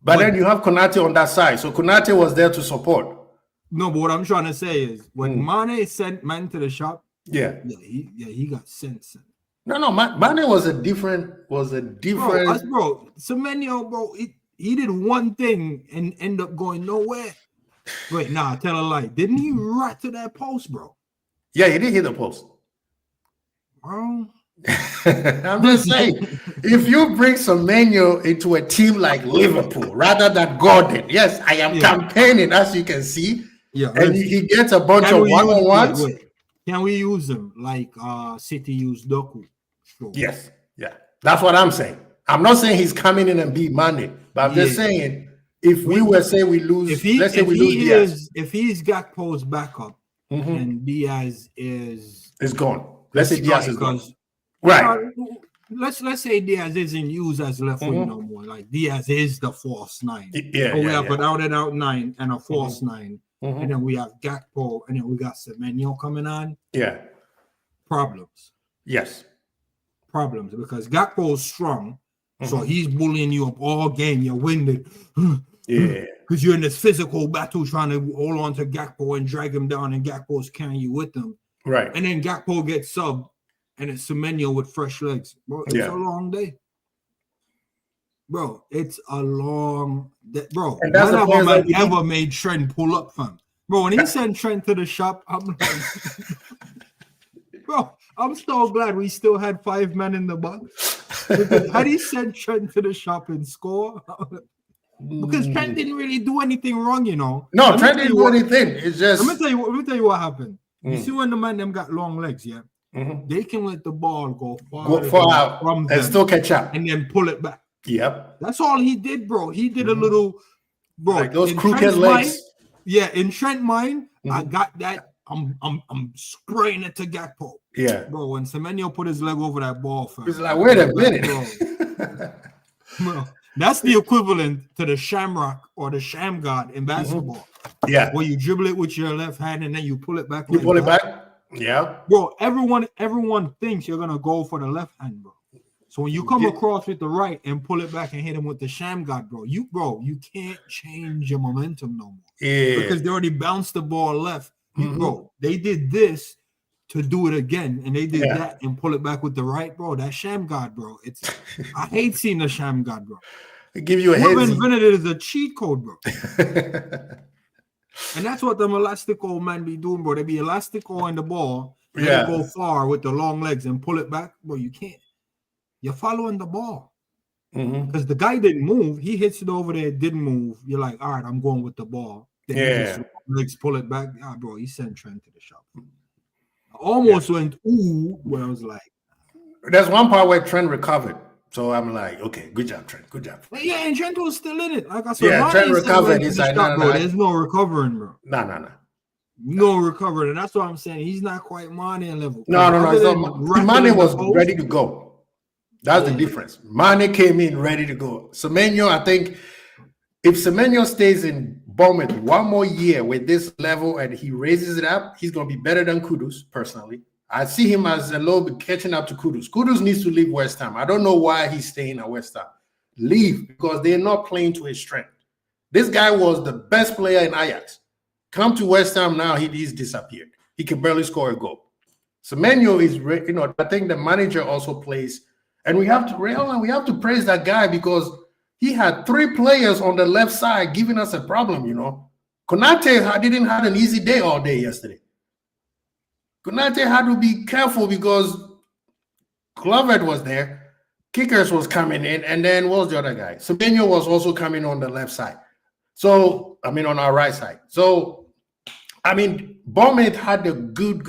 But then you have Konate on that side. So Konate was there to support. No, but what I'm trying to say is when Mane sent man to the shop, he got sent. No, Mane was a different. Bro, Semenyo, bro, he did one thing and end up going nowhere. Wait, tell a lie. Didn't he rat to that post, bro? Yeah, he did hit the post. Bro. I'm just saying, if you bring Semenyo into a team like Liverpool rather than Gordon, yes, I am campaigning, as you can see. Yeah, and he gets a bunch of one-on-ones. Can we use him like City used Doku? Sure. Yes, yeah. That's what I'm saying. I'm not saying he's coming in and beat Mane, but I'm just saying, if we were say we lose, let's say we lose Diaz. If he's Gakpo's backup and Diaz is gone. Let's say Diaz is gone. Right. Let's say Diaz isn't used as left wing no more. Like Diaz is the false nine. We have an out and out 9 and a false 9. And then we have Gakpo and then we got Semenyo coming on. Yeah. Problems. Yes. Problems because Gakpo is strong. So he's bullying you up all game. You're winded. Because you're in this physical battle trying to hold on to Gakpo and drag him down, and Gakpo's carrying you with him. Right. And then Gakpo gets subbed, and it's Semenyo with fresh legs. Bro, it's a long day. Bro, it's a long day. Bro, none of them ever made Trent pull up, fam. Bro, when he sent Trent to the shop, I'm like... Bro, I'm so glad we still had 5 men in the box. Because had he sent Trent to the shop and score? Because Trent didn't really do anything wrong, you know. No, Trent didn't do anything. It's just... Let me tell you what happened. You see when the man them got long legs, they can let the ball go far out from them and still catch up. And then pull it back. Yep. That's all he did, bro. He did a little... Bro, like those crooked legs. In Trent mind, I got that. I'm spraying it to Gakpo. Yeah. Bro, when Semenyo put his leg over that ball, he's like, wait a minute. Bro, that's the equivalent to the shamrock or the sham guard in basketball. Yeah. Where you dribble it with your left hand and then you pull it back. You pull it back? Yeah. Bro, everyone thinks you're gonna go for the left hand, bro. So when you come across with the right and pull it back and hit him with the sham guard, bro, you can't change your momentum no more. Yeah. Because they already bounced the ball left. Bro, they did this to do it again, and they did that and pull it back with the right, bro. That sham guard, bro. I hate seeing the sham guard, bro. It give you a head. Whoever invented it is a cheat code, bro. And that's what them elastico man be doing, bro. They be elastico in the ball, and they go far with the long legs and pull it back, bro. You can't. You're following the ball because the guy didn't move. He hits it over there, didn't move. You're like, all right, I'm going with the ball. Then legs pull it back. Bro, he sent Trent to the shop. I almost went where I was like, there's one part where Trent recovered. So I'm like, okay, good job, Trent. Good job. Yeah, and Trent was still in it. Like I said, Trent recovered. He's like, no. There's no recovering, bro. No. No recovering. And that's what I'm saying. He's not quite Mane level. No. Mane was ready to go. That's the difference. Mane came in ready to go. Semenyo, I think, if Semenyo stays in Bournemouth one more year with this level and he raises it up, he's going to be better than Kudus, personally. I see him as a little bit catching up to Kudus. Kudus needs to leave West Ham. I don't know why he's staying at West Ham. Leave, because they're not playing to his strength. This guy was the best player in Ajax. Come to West Ham now, he's disappeared. he can barely score a goal. Semenyo is, I think the manager also plays, and we have to praise that guy because he had 3 players on the left side giving us a problem. Konate didn't have an easy day all day yesterday. Konate had to be careful because Clovert was there, Kickers was coming in, and then what was the other guy? Semenyo was also coming on the left side. So, on our right side. So, Bournemouth had a good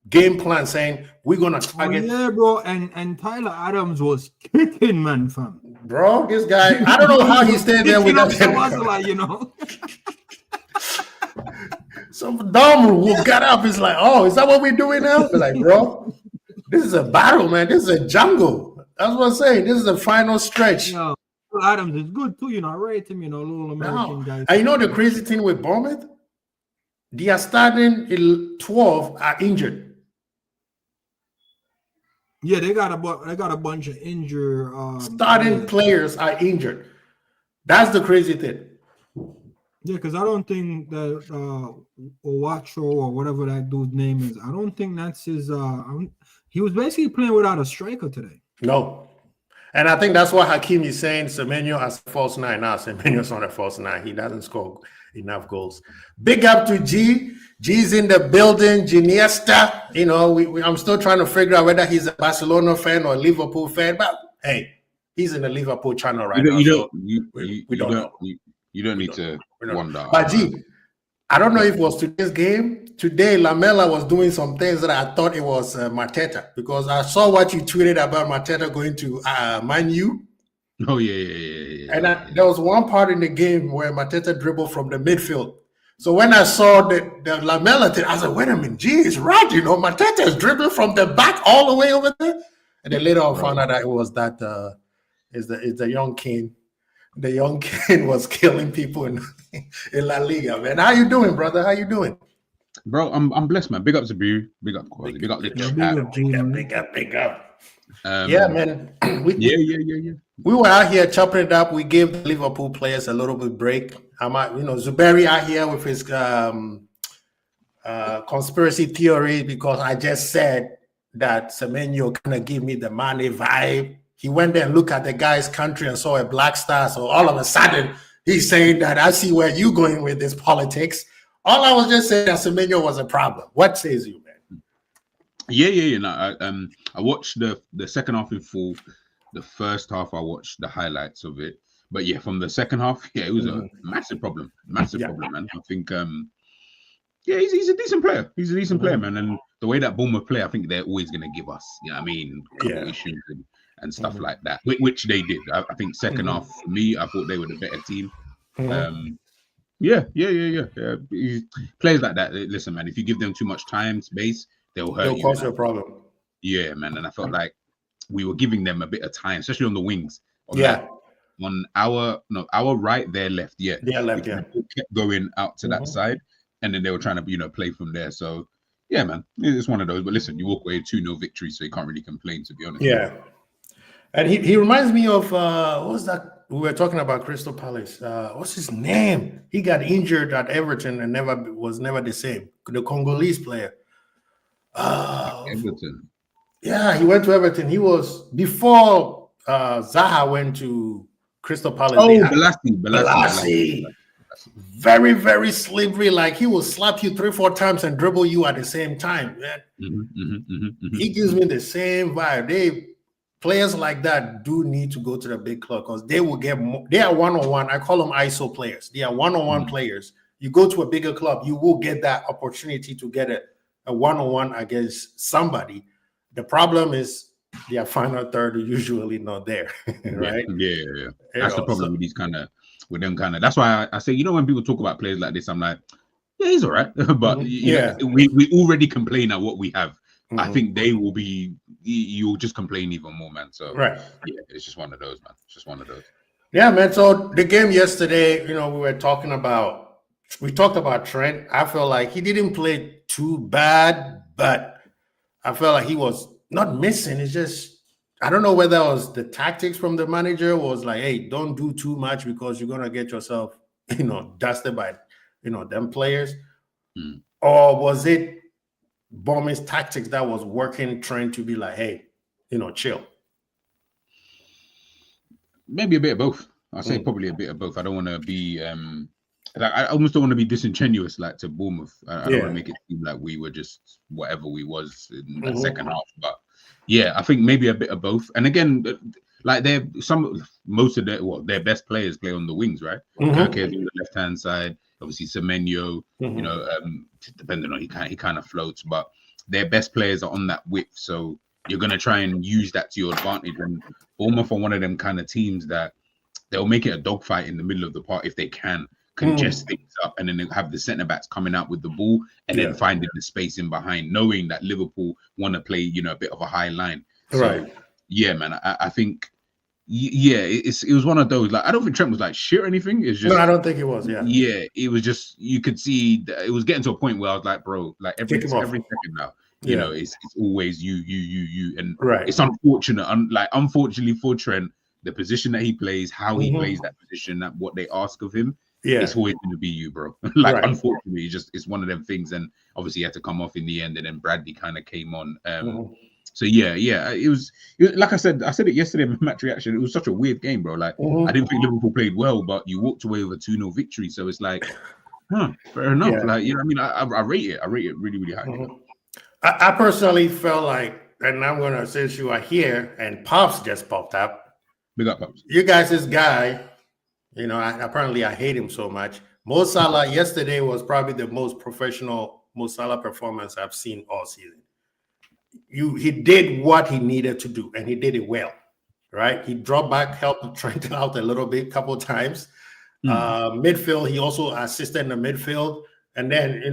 game plan saying we're gonna target. Oh, yeah, bro, and Tyler Adams was kicking, man, fam. Bro, this guy, I don't know how he stayed there with that. Some dumb who got up is like, oh, is that what we're doing now? We're like, bro, this is a battle, man. This is a jungle. That's what I'm saying. This is the final stretch. Yeah, Adams is good too, I rate him, little American guy. And the crazy thing with Bournemouth, they are starting 12 are injured. Yeah, they got a bunch of injured starting players are injured. That's the crazy thing. Yeah, because I don't think that Owacho or whatever that dude's name is, I don't think that's his. He was basically playing without a striker today. No. And I think that's what Hakeem is saying. Semenyo as a false 9. Now Semenyo's on a false 9. He doesn't score enough goals. Big up to G. G's in the building. Giniesta. I'm still trying to figure out whether he's a Barcelona fan or a Liverpool fan. But hey, he's in the Liverpool channel right now. We don't know. You don't need to wonder. But G, I don't know if it was today's game. Today, Lamela was doing some things that I thought it was Mateta, because I saw what you tweeted about Mateta going to Man U. Oh, yeah. And there was one part in the game where Mateta dribbled from the midfield. So when I saw the Lamela thing, I said, wait a minute, G is right. Mateta is dribbling from the back all the way over there. And then later on found out that it was that is the young king. The young kid was killing people in La Liga, man. How you doing, brother? How you doing? Bro, I'm blessed, man. Big up to Brew. Big up Quasi. Big up the chat. Big up. Yeah, man. Yeah. We were out here chopping it up. We gave the Liverpool players a little bit break. Zuberi out here with his conspiracy theory because I just said that Semenyo kind of give me the Mane vibe. He went there and looked at the guy's country and saw a black star. So all of a sudden, he's saying that I see where you're going with this politics. All I was just saying that Semenyo was a problem. What says you, man? Yeah. No, I watched the second half in full. The first half, I watched the highlights of it. But yeah, from the second half, it was a massive problem. Problem, man. I think, he's a decent player. He's a decent player, man. And the way that Bournemouth play, I think they're always going to give us, issues and stuff like that, which they did. I think second half, for me, I thought they were the better team. Yeah. Players like that, listen, man, if you give them too much time, space, they'll hurt you. They'll cause you a problem. Yeah, man. And I felt like we were giving them a bit of time, especially on the wings. On our right, their left. Yeah. Yeah, left, kept going out to that side, and then they were trying to, play from there. So, yeah, man, it's one of those. But listen, you walk away 2-0 victory, so you can't really complain, to be honest. Yeah. And he reminds me of what was that? We were talking about Crystal Palace. What's his name? He got injured at Everton and was never the same. The Congolese player. Everton. Yeah, he went to Everton. He was before Zaha went to Crystal Palace. Oh, Balassi. Very, very slippery. Like he will slap you 3-4 times and dribble you at the same time, man. He gives me the same vibe. Players like that do need to go to the big club because they will get more. They are one-on-one. I call them ISO players. They are one-on-one players. You go to a bigger club, you will get that opportunity to get a one-on-one against somebody. The problem is their final third are usually not there, right? Yeah. That's the problem with these That's why I say, when people talk about players like this, I'm like, yeah, he's all right. But we already complain at what we have. I think they will be. You'll just complain even more, man. So right, yeah, it's just one of those, man. It's just one of those. Yeah, man. So the game yesterday, we talked about Trent. I felt like he didn't play too bad, but I felt like he was not missing. It's just I don't know whether it was the tactics from the manager was like, hey, don't do too much because you're gonna get yourself, dusted by them players, or was it Bournemouth's tactics that was working, trying to be like, hey, chill? Maybe a bit of both. I'll say probably a bit of both. I don't want to be I almost don't want to be disingenuous like to Bournemouth. I don't want to make it seem like we were just whatever we was in that second half. But yeah, I think maybe a bit of both. And again, like most of their best players play on the wings, right? Kirk on the left hand side, obviously Semenyo, depending on he kind of floats, but their best players are on that width. So you're gonna try and use that to your advantage. And Bournemouth are one of them kind of teams that they'll make it a dogfight in the middle of the park if they can congest things up, and then they have the centre backs coming out with the ball and then finding the space in behind, knowing that Liverpool want to play, a bit of a high line. So yeah, man, I think it was one of those. Like, I don't think Trent was like shit or anything. It's just no, I don't think it was. Yeah, it was just, you could see that it was getting to a point where I was like, bro, like every second now, it's always you, and it's unfortunate. Unfortunately for Trent, the position that he plays, how he plays that position, that what they ask of him, it's always going to be you, bro. Unfortunately, it's one of them things, and obviously he had to come off in the end, and then Bradley kind of came on. So yeah, it was like I said it yesterday in match reaction. It was such a weird game, bro. Like I didn't think Liverpool played well, but you walked away with a 2-0 victory. So it's like, fair enough. Yeah. Like, I mean, I rate it. I rate it really, really high. I personally felt like, and I'm gonna, since you are here and Pops just popped up. Big up, Pops. You guys, this guy, apparently I hate him so much. Mo Salah yesterday was probably the most professional Mo Salah performance I've seen all season. He did what he needed to do, and he did it well, right? He dropped back, helped Trent out a little bit, couple times. Midfield, he also assisted in the midfield, and then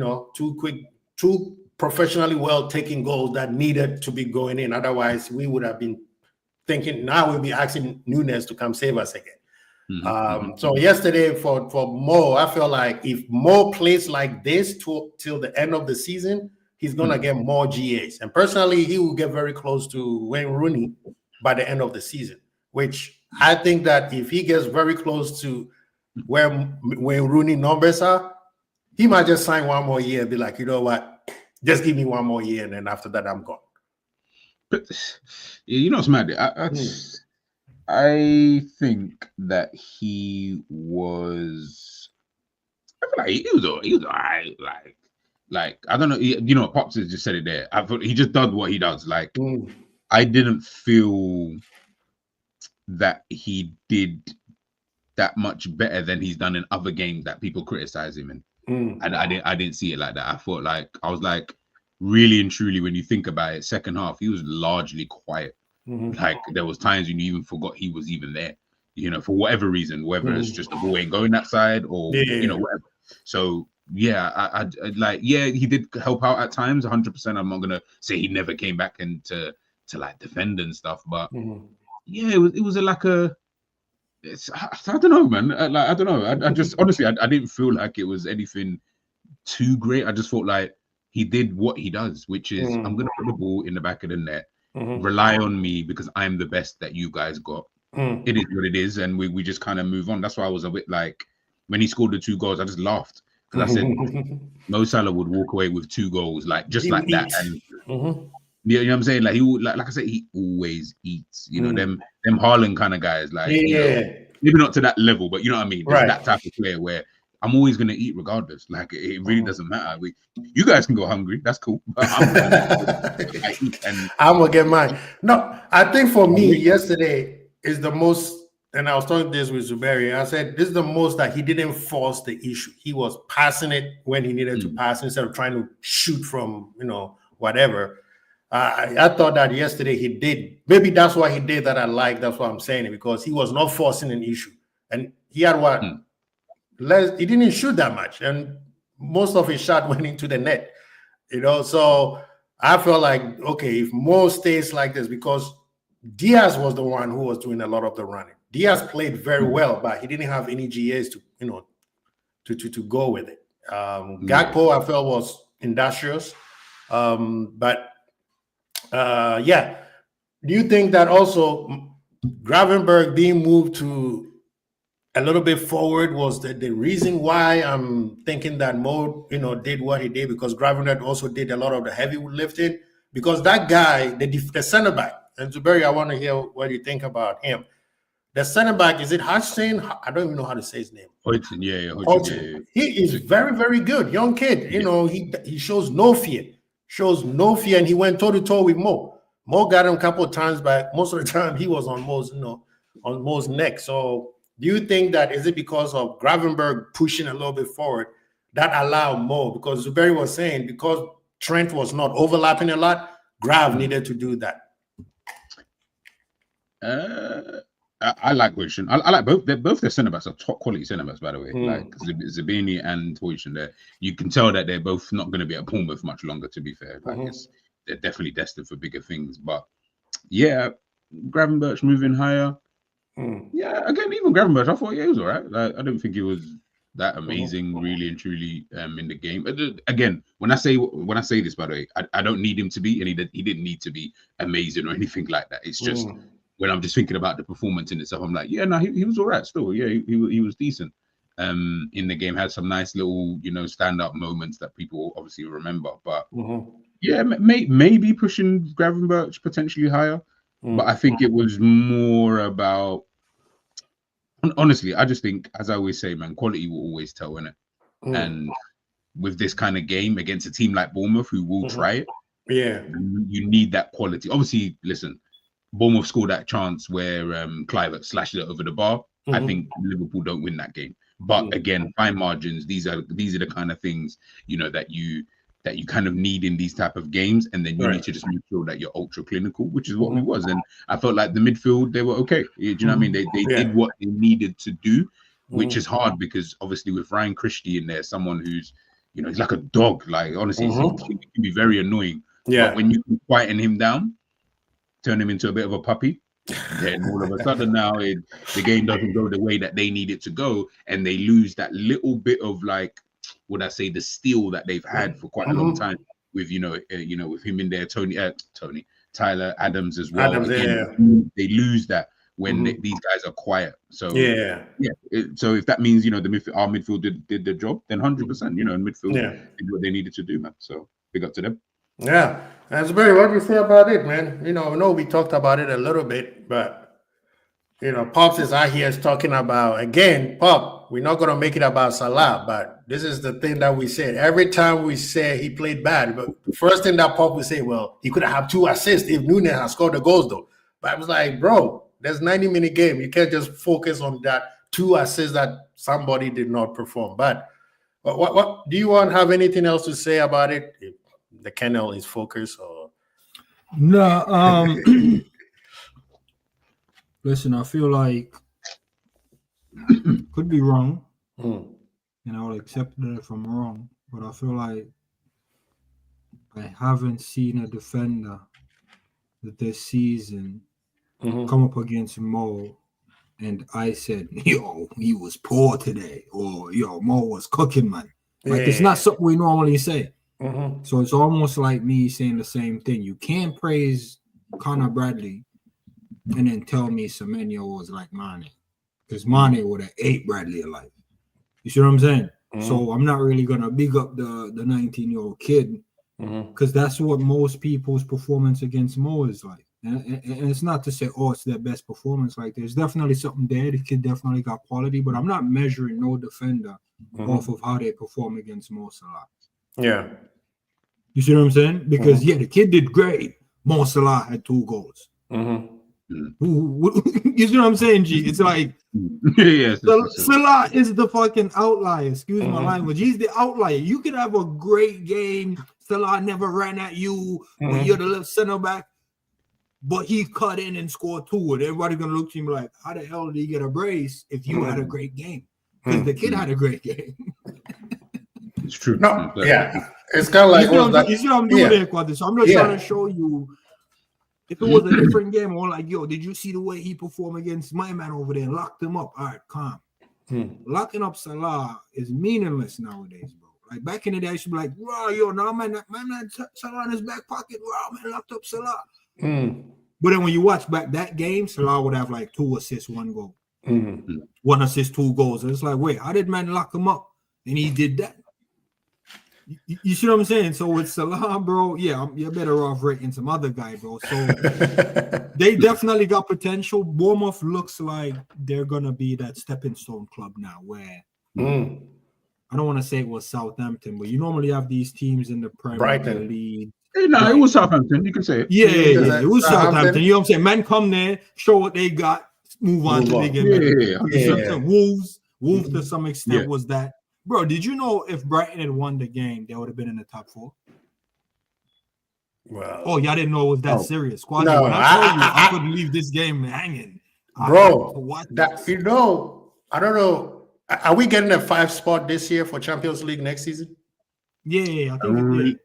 two professionally well taken goals that needed to be going in. Otherwise, we would have been thinking now we'll be asking Nunes to come save us again. So yesterday for Mo, I feel like if Mo plays like this till the end of the season, he's going to get more GAs. And personally, he will get very close to Wayne Rooney by the end of the season, which I think that if he gets very close to where Wayne Rooney numbers are, he might just sign one more year and be like, you know what, just give me one more year, and then after that, I'm gone. But it's mad. I think that he was. I feel like he was all right. Like I don't know. Pops has just said it there. I thought he just does what he does. Like I didn't feel that he did that much better than he's done in other games that people criticize him in. And I didn't see it like that. I thought I was like, really and truly, when you think about it, second half he was largely quiet. Like there was times when you even forgot he was even there, for whatever reason, whether it's just the ball ain't going that side or whatever. So I he did help out at times, 100%. I'm not gonna say he never came back into like defend and stuff, but it was I don't know, man. I don't know. I just honestly I didn't feel like it was anything too great. I just thought like he did what he does, which is I'm gonna put the ball in the back of the net. Rely on me because I'm the best that you guys got. It is what it is, and we just kind of move on. That's why I was a bit like, when he scored the 2 goals, I just laughed because I said Mo Salah would walk away with 2 goals like that, and you know what I'm saying? Like he would, like I said, he always eats. Them Haaland kind of guys, like maybe not to that level, but you know what I mean. There's that type of player where I'm always gonna eat regardless. Like it really doesn't matter. You guys can go hungry, that's cool. But I'm gonna get mine. No, I think for me, yesterday is the most, and I was talking this with Zuberi. I said this is the most that he didn't force the issue. He was passing it when he needed to pass instead of trying to shoot from whatever. I thought that yesterday he did. Maybe that's why he did that. That's why I'm saying it, because he was not forcing an issue, and he had what. He didn't shoot that much, and most of his shot went into the net, So I felt like, okay, if Mo stays like this, because Diaz was the one who was doing a lot of the running. Diaz played very well, but he didn't have any GAs to go with it. Gakpo, I felt, was industrious, but do you think that also Gravenberch being moved to a little bit forward was the reason why I'm thinking that Mo, did what he did, because Gravenberch also did a lot of the heavy lifting, because that guy, the center back, and Zuberi, I want to hear what you think about him. The center back, is it Hodgson? I don't even know how to say his name. Hodgson, yeah. He is very, very good. Young kid. He shows no fear. And he went toe-to-toe with Mo. Mo got him a couple of times, but most of the time he was on Mo's neck. So do you think that is it because of Gravenberch pushing a little bit forward that allowed Mo? Because Zuberi was saying because Trent was not overlapping a lot, Grav needed to do that. I like Hodgson. I like both. Both their centre backs are top quality centre backs, by the way. Like Zabini and Hodgson. There, you can tell that they're both not going to be at Bournemouth much longer. To be fair, they're definitely destined for bigger things. But yeah, Gravenberch moving higher. Yeah, again, even Gravenberch, I thought he was all right. Like, I don't think he was that amazing, really and truly, in the game. Again, when I say this, by the way, I don't need him to be, and he didn't need to be amazing or anything like that. It's just when I'm just thinking about the performance in itself, I'm like, yeah, no, he was all right still. Yeah, he was decent. In the game, had some nice little, stand-up moments that people obviously remember. But yeah, maybe pushing Gravenberch potentially higher. But I think it was more about, honestly, I just think, as I always say, man, quality will always tell, innit? And with this kind of game against a team like Bournemouth, who will try it, you need that quality. Obviously, listen, Bournemouth scored that chance where Kluivert slashed it over the bar. I think Liverpool don't win that game. But again, fine margins. These are the kind of things that you kind of need in these type of games, and then you need to just make sure that you're ultra clinical, which is what we was. And I felt like the midfield, they were okay. Do you know what I mean? They did what they needed to do, which is hard because obviously with Ryan Christie in there, someone who's, he's like a dog. Like honestly, he can be very annoying. But when you can quieten him down, turn him into a bit of a puppy, then all of a sudden now the game doesn't go the way that they need it to go, and they lose that little bit of like, would I say, the steel that they've had for quite a long time with with him in there, Tyler Adams as well. They lose that when these guys are quiet. So so if that means our midfield did the job, then 100%. Midfield did what they needed to do, man. So big up to them. Yeah, that's very what do you say about it, man? I know we talked about it a little bit, but Pops is out here talking about, again, Pop, we're not going to make it about Salah, but this is the thing that we said. Every time we say he played bad, but the first thing that Pop would say, well, he could have 2 assists if Núñez had scored the goals, though. But I was like, bro, there's 90-minute game. You can't just focus on that 2 assists that somebody did not perform. But what do you have anything else to say about it? If the kennel is focused or no? Listen, I feel like could be wrong, and I'll accept it if I'm wrong. But I feel like I haven't seen a defender this season come up against Mo, and I said, "Yo, he was poor today," or "Yo, Mo was cooking, man." Like it's not something we normally say. So it's almost like me saying the same thing. You can't praise Connor Bradley and then tell me Semenyo was like Mane, because Mane would have ate Bradley alive. You see what I'm saying? So I'm not really gonna big up the 19-year-old kid, because that's what most people's performance against Mo is like. And it's not to say, oh, it's their best performance. Like there's definitely something there. The kid definitely got quality, but I'm not measuring no defender off of how they perform against Mo Salah. Yeah. You see what I'm saying? Because the kid did great. Mo Salah had 2 goals. You see what I'm saying, G? It's like Salah is the fucking outlier. Excuse my language. He's the outlier. You could have a great game. Salah never ran at you when you're the left center back, but he cut in and scored 2. And everybody's gonna look to him like, how the hell did he get a brace if you had a great game? Because the kid had a great game. It's true. No, it's kind of like you see what I'm doing there, Quadri. So I'm just trying to show you. If it was a different game, or like, yo, did you see the way he performed against my man over there and locked him up? All right, calm. Locking up Salah is meaningless nowadays, bro. Like back in the day, I used to be like, wow, yo, now man, Salah in his back pocket, wow, man, locked up Salah. But then when you watch back that game, Salah would have like 2 assists, 1 goal. 1 assist, 2 goals. And it's like, wait, how did man lock him up? And he did that. You see what I'm saying? So with Salah, bro, yeah, you're better off rating some other guy, bro. So they definitely got potential. Bournemouth looks like they're gonna be that stepping stone club now, where I don't want to say it was Southampton, but you normally have these teams in the Premier League. Hey, no, it was Southampton. You can say it. Yeah, it was Southampton. You know what I'm saying? Man, come there, show what they got, move on to the game. Wolves to some extent was that. Bro, did you know if Brighton had won the game, they would have been in the top 4? Well, y'all didn't know it was that serious. Quasi, no, when I told you I couldn't leave this game hanging. Bro, I don't know. Are we getting a 5 spot this year for Champions League next season? Yeah, I think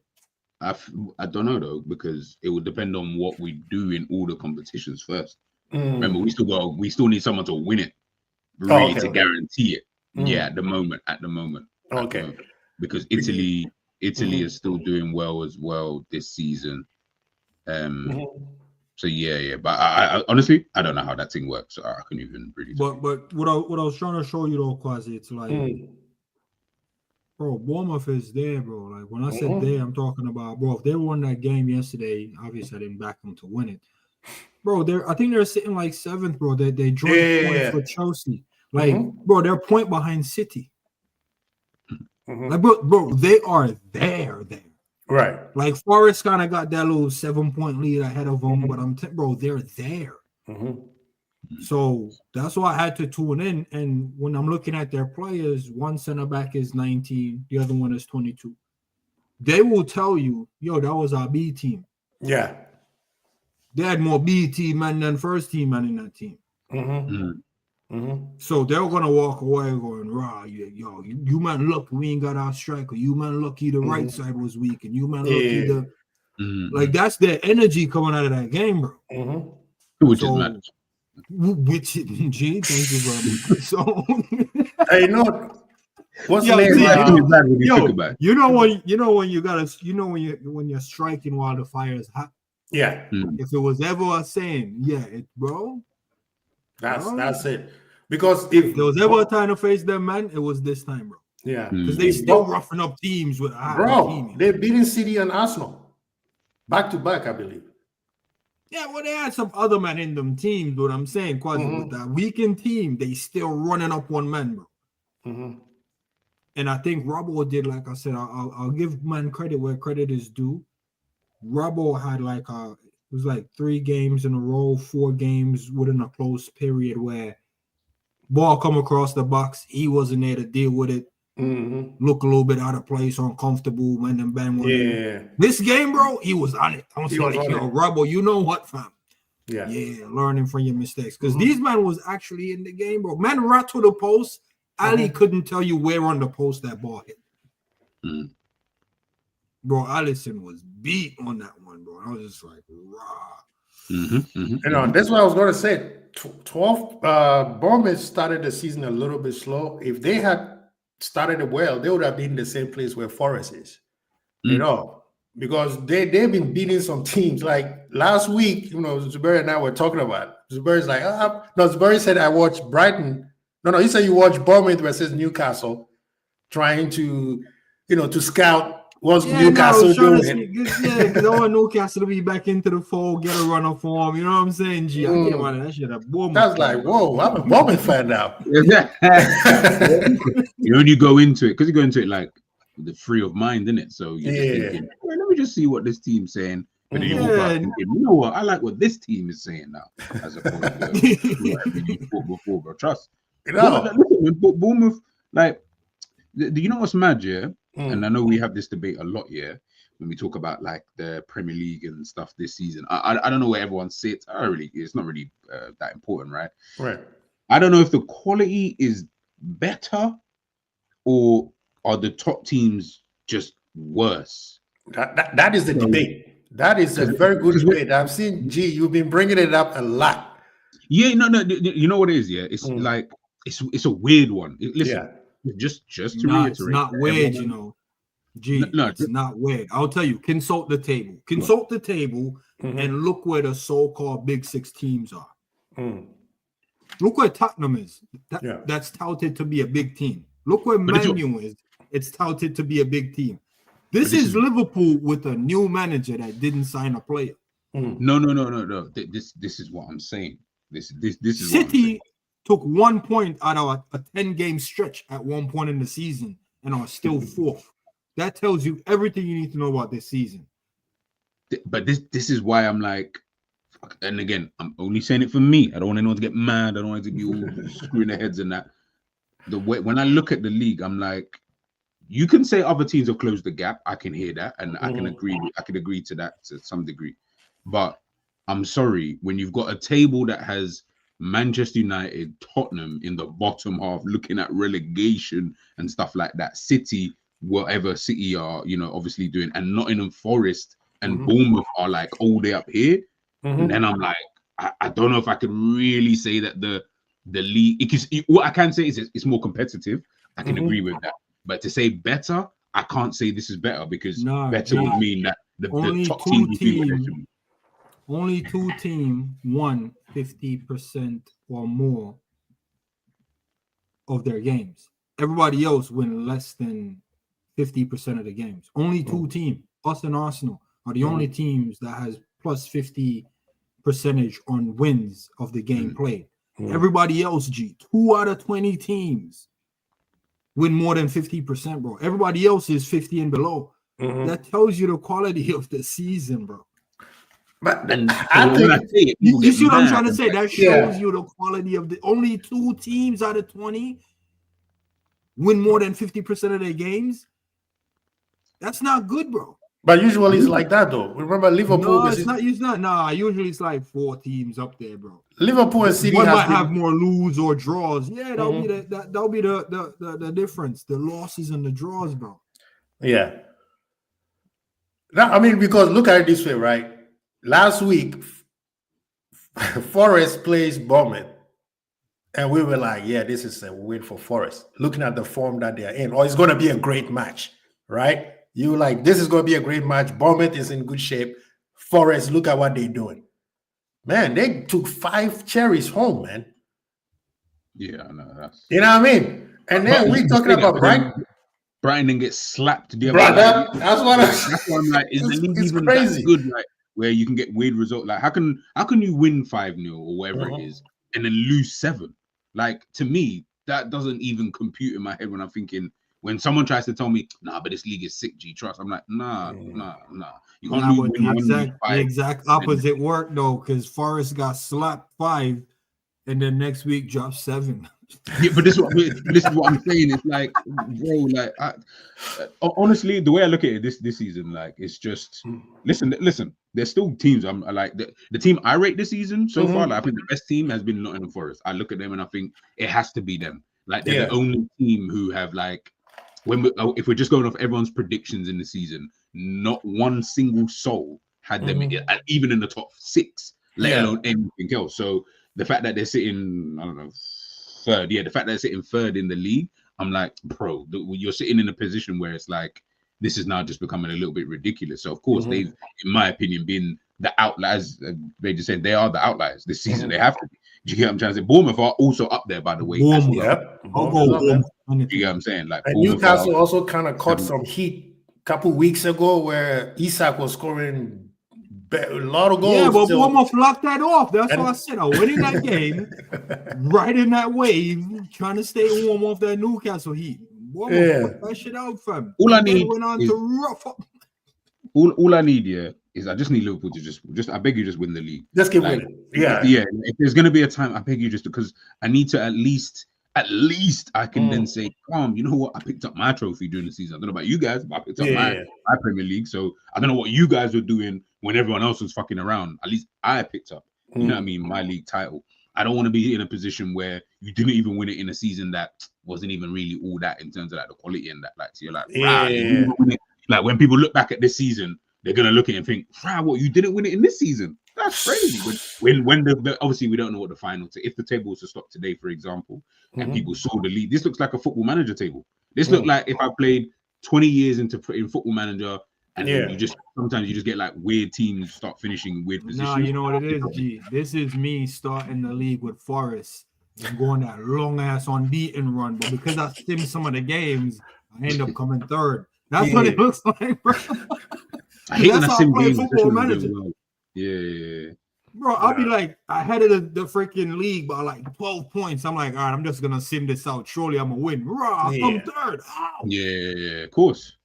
I don't know though, because it would depend on what we do in all the competitions first. Remember, we still need someone to win it, really, to guarantee it. Yeah, at the moment. Okay. Because Italy is still doing well as well this season. So yeah. But I honestly, I don't know how that thing works. So I couldn't even really. But what I was trying to show you though, Quasi, it's like, bro, Bournemouth is there, bro. Like when I said there, I'm talking about, bro. If they won that game yesterday, obviously I didn't back them to win it, bro. I think they're sitting like 7th, bro. They joined point for Chelsea. Like, bro, they're a point behind City. Like, bro, they are there. Right. Like, Forest kind of got that little 7-point lead ahead of them, but bro, they're there. So that's why I had to tune in. And when I'm looking at their players, one center back is 19, the other one is 22. They will tell you, yo, that was our B team. Yeah. They had more B team man than first team man in that team. So they're gonna walk away going, "Rah, yo, you man, look, we ain't got our striker. You man, lucky the right side was weak, and you man, lucky the like that's their energy coming out of that game, bro." Which is mad. Gee, thank you very much. So, hey, you know what's the name? When you're striking while the fire is hot. Yeah. If it was ever a saying, bro. That's it. Because if there was ever a time to face them, man, it was this time, bro. Yeah. Because they still roughing up teams with they're beating City and Arsenal back to back, I believe. Yeah, well, they had some other man in them teams, but I'm saying, with that weakened team, they still running up one man, bro. And I think Robbo did, like I said, I'll give man credit where credit is due. Robbo had it was like 3 games in a row, 4 games within a close period where ball come across the box, he wasn't there to deal with it. Look a little bit out of place, uncomfortable, man. And bang one. Yeah. This game, bro, he was on it. I'm saying, Robbo, you know what, fam? Yeah, learning from your mistakes. Because these man was actually in the game, bro. Man, right to the post. Ali couldn't tell you where on the post that ball hit. Bro, Allison was beat on that one, bro. I was just like, rah. You know, that's what I was going to say. 12 Bournemouth started the season a little bit slow. If they had started it well, they would have been in the same place where Forest is. You know, because they've been beating some teams. Like last week, you know, Zuberi and I were talking about it. Zuberi's like, no, Zuberi said I watched Brighton. No, he said you watched Bournemouth versus Newcastle, trying to, you know, to scout what's Newcastle doing. Because I want Newcastle to be back into the fold, get a runner for him. You know what I'm saying? Gee, I can't want that shit. That's like, whoa, I'm a Bournemouth fan now. You only go into it because you go into it like the free of mind, innit? So you're just thinking, let me just see what this team's saying. And then you walk out thinking, you know what? I like what this team is saying now, as opposed to what you thought before, bro. Trust. You know, Bournemouth, like, do you know what's mad, yeah? And I know we have this debate a lot, when we talk about like the Premier League and stuff this season. I don't know where everyone sits. It's not really that important, right? Right. I don't know if the quality is better or are the top teams just worse. That is the debate. That is a very good debate. I've seen, you've been bringing it up a lot. Yeah, no, you know what it is, It's like it's a weird one. Listen, just to reiterate, it's not weird, you know. It's not weird. I'll tell you. Consult the table. Consult the table and look where the so-called Big Six teams are. Look where Tottenham is. That's touted to be a big team. Look where Man U is. It's touted to be a big team. This is Liverpool with a new manager that didn't sign a player. No. This is what I'm saying. This is City took 1 point out of a 10-game stretch at one point in the season and are still fourth. That tells you everything you need to know about this season. But this is why I'm like, and again, I'm only saying it for me. I don't want anyone to get mad. I don't want it to be all screwing their heads and that. The way when I look at the league, I'm like, you can say other teams have closed the gap. I can hear that, and I can agree. I can agree to that to some degree. But I'm sorry, when you've got a table that has Manchester United, Tottenham in the bottom half, looking at relegation and stuff like that, City, whatever City are, obviously doing, and Nottingham Forest and Bournemouth are like all the way up here. And then I'm like, I don't know if I can really say that the league. Because what I can say is it's more competitive. I can agree with that. But to say better, I can't say this is better because better would mean that the top team would be better. Only 2 teams won 50% or more of their games. Everybody else win less than 50% of the games. Only 2 teams, us and Arsenal, are the only teams that has plus 50 percentage on wins of the game played. Everybody else, 2 out of 20 teams win more than 50%, bro. Everybody else is 50 and below. That tells you the quality of the season, bro. But you see what I'm trying to say? That shows you the quality of the only 2 teams out of 20 win more than 50% of their games. That's not good, bro. But usually it's like that, though. Remember Liverpool? No, it's not. Nah, usually it's like 4 teams up there, bro. Liverpool and City might have more lose or draws. Yeah, that'll be the difference. The losses and the draws, bro. Yeah. I mean, because look at it this way, right? Last week, Forest plays Bournemouth, and we were like, yeah, this is a win for Forest. Looking at the form that they are in, or it's going to be a great match, right? You were like, this is going to be a great match. Bournemouth is in good shape. Forest, look at what they're doing. Man, they took 5 cherries home, man. Yeah, I know. That's... You know what I mean? And then we're talking about Brighton. Brighton didn't get slapped. That's what I'm like, is the league even crazy. That good? Like, where you can get weird results. Like, how can you win 5-0 or whatever it is and then lose 7? Like, to me, that doesn't even compute in my head when I'm thinking, when someone tries to tell me, nah, but this league is sick, trust. I'm like, nah. You can't lose the exact opposite work, though, because Forest got slapped 5 and then next week dropped 7. Yeah, but this is what I'm saying. It's like, bro, like, honestly, the way I look at it this season, like, it's just listen. There's still teams. I'm like the team I rate this season so far. Like, I think the best team has been Nottingham Forest. I look at them and I think it has to be them. Like, they're the only team who have, like, if we're just going off everyone's predictions in the season, not one single soul had them even in the top 6, let alone anything else. So the fact that they're sitting, I don't know, 3rd, the fact that they're sitting 3rd in the league, I'm like, bro, you're sitting in a position where it's like, this is now just becoming a little bit ridiculous. So of course they've, in my opinion, been the outliers. They just said they are the outliers this season. They have to be. Do you get what I'm trying to say? Bournemouth are also up there, by the way. Bournemouth. You get what I'm saying? Like, and Newcastle also kind of caught some heat a couple weeks ago where Isak was scoring a lot of goals. Yeah, but Bournemouth locked that off. That's why I said, winning that game, right in that wave, trying to stay warm off that Newcastle heat. Bournemouth put that shit out, fam. All I need went on is, to rough up. All I need, is I just need Liverpool to just I beg you, just win the league. Just keep winning. Yeah. If there's gonna be a time, I beg you, just because I need to at least I can then say, you know what? I picked up my trophy during the season. I don't know about you guys, but I picked up my Premier League. So I don't know what you guys were doing when everyone else was fucking around. At least I picked up, you know what I mean, my league title. I don't want to be in a position where you didn't even win it in a season that wasn't even really all that in terms of like the quality and that. Like, so you're like, you win it. Like, when people look back at this season, they're gonna look at it and think, what, you didn't win it in this season? That's crazy. But when the obviously we don't know what the final if the table was to stop today, for example, and people saw the league, this looks like a Football Manager table. This looked like if I played 20 years in Football Manager, and you just sometimes you just get like weird teams start finishing weird positions. Nah, you know what it is, G. This is me starting the league with Forest and go on that long ass unbeaten run. But because I stimmed some of the games, I end up coming third. That's what it looks like, bro. I hate when I That's how sim I play games, Football especially when they're Manager. well. Yeah. Bro, I'll be like ahead of the freaking league by like 12 points. I'm like, all right, I'm just gonna sim this out. Surely I'm gonna win. Bro, I'll come third. Ow. Yeah. Of course.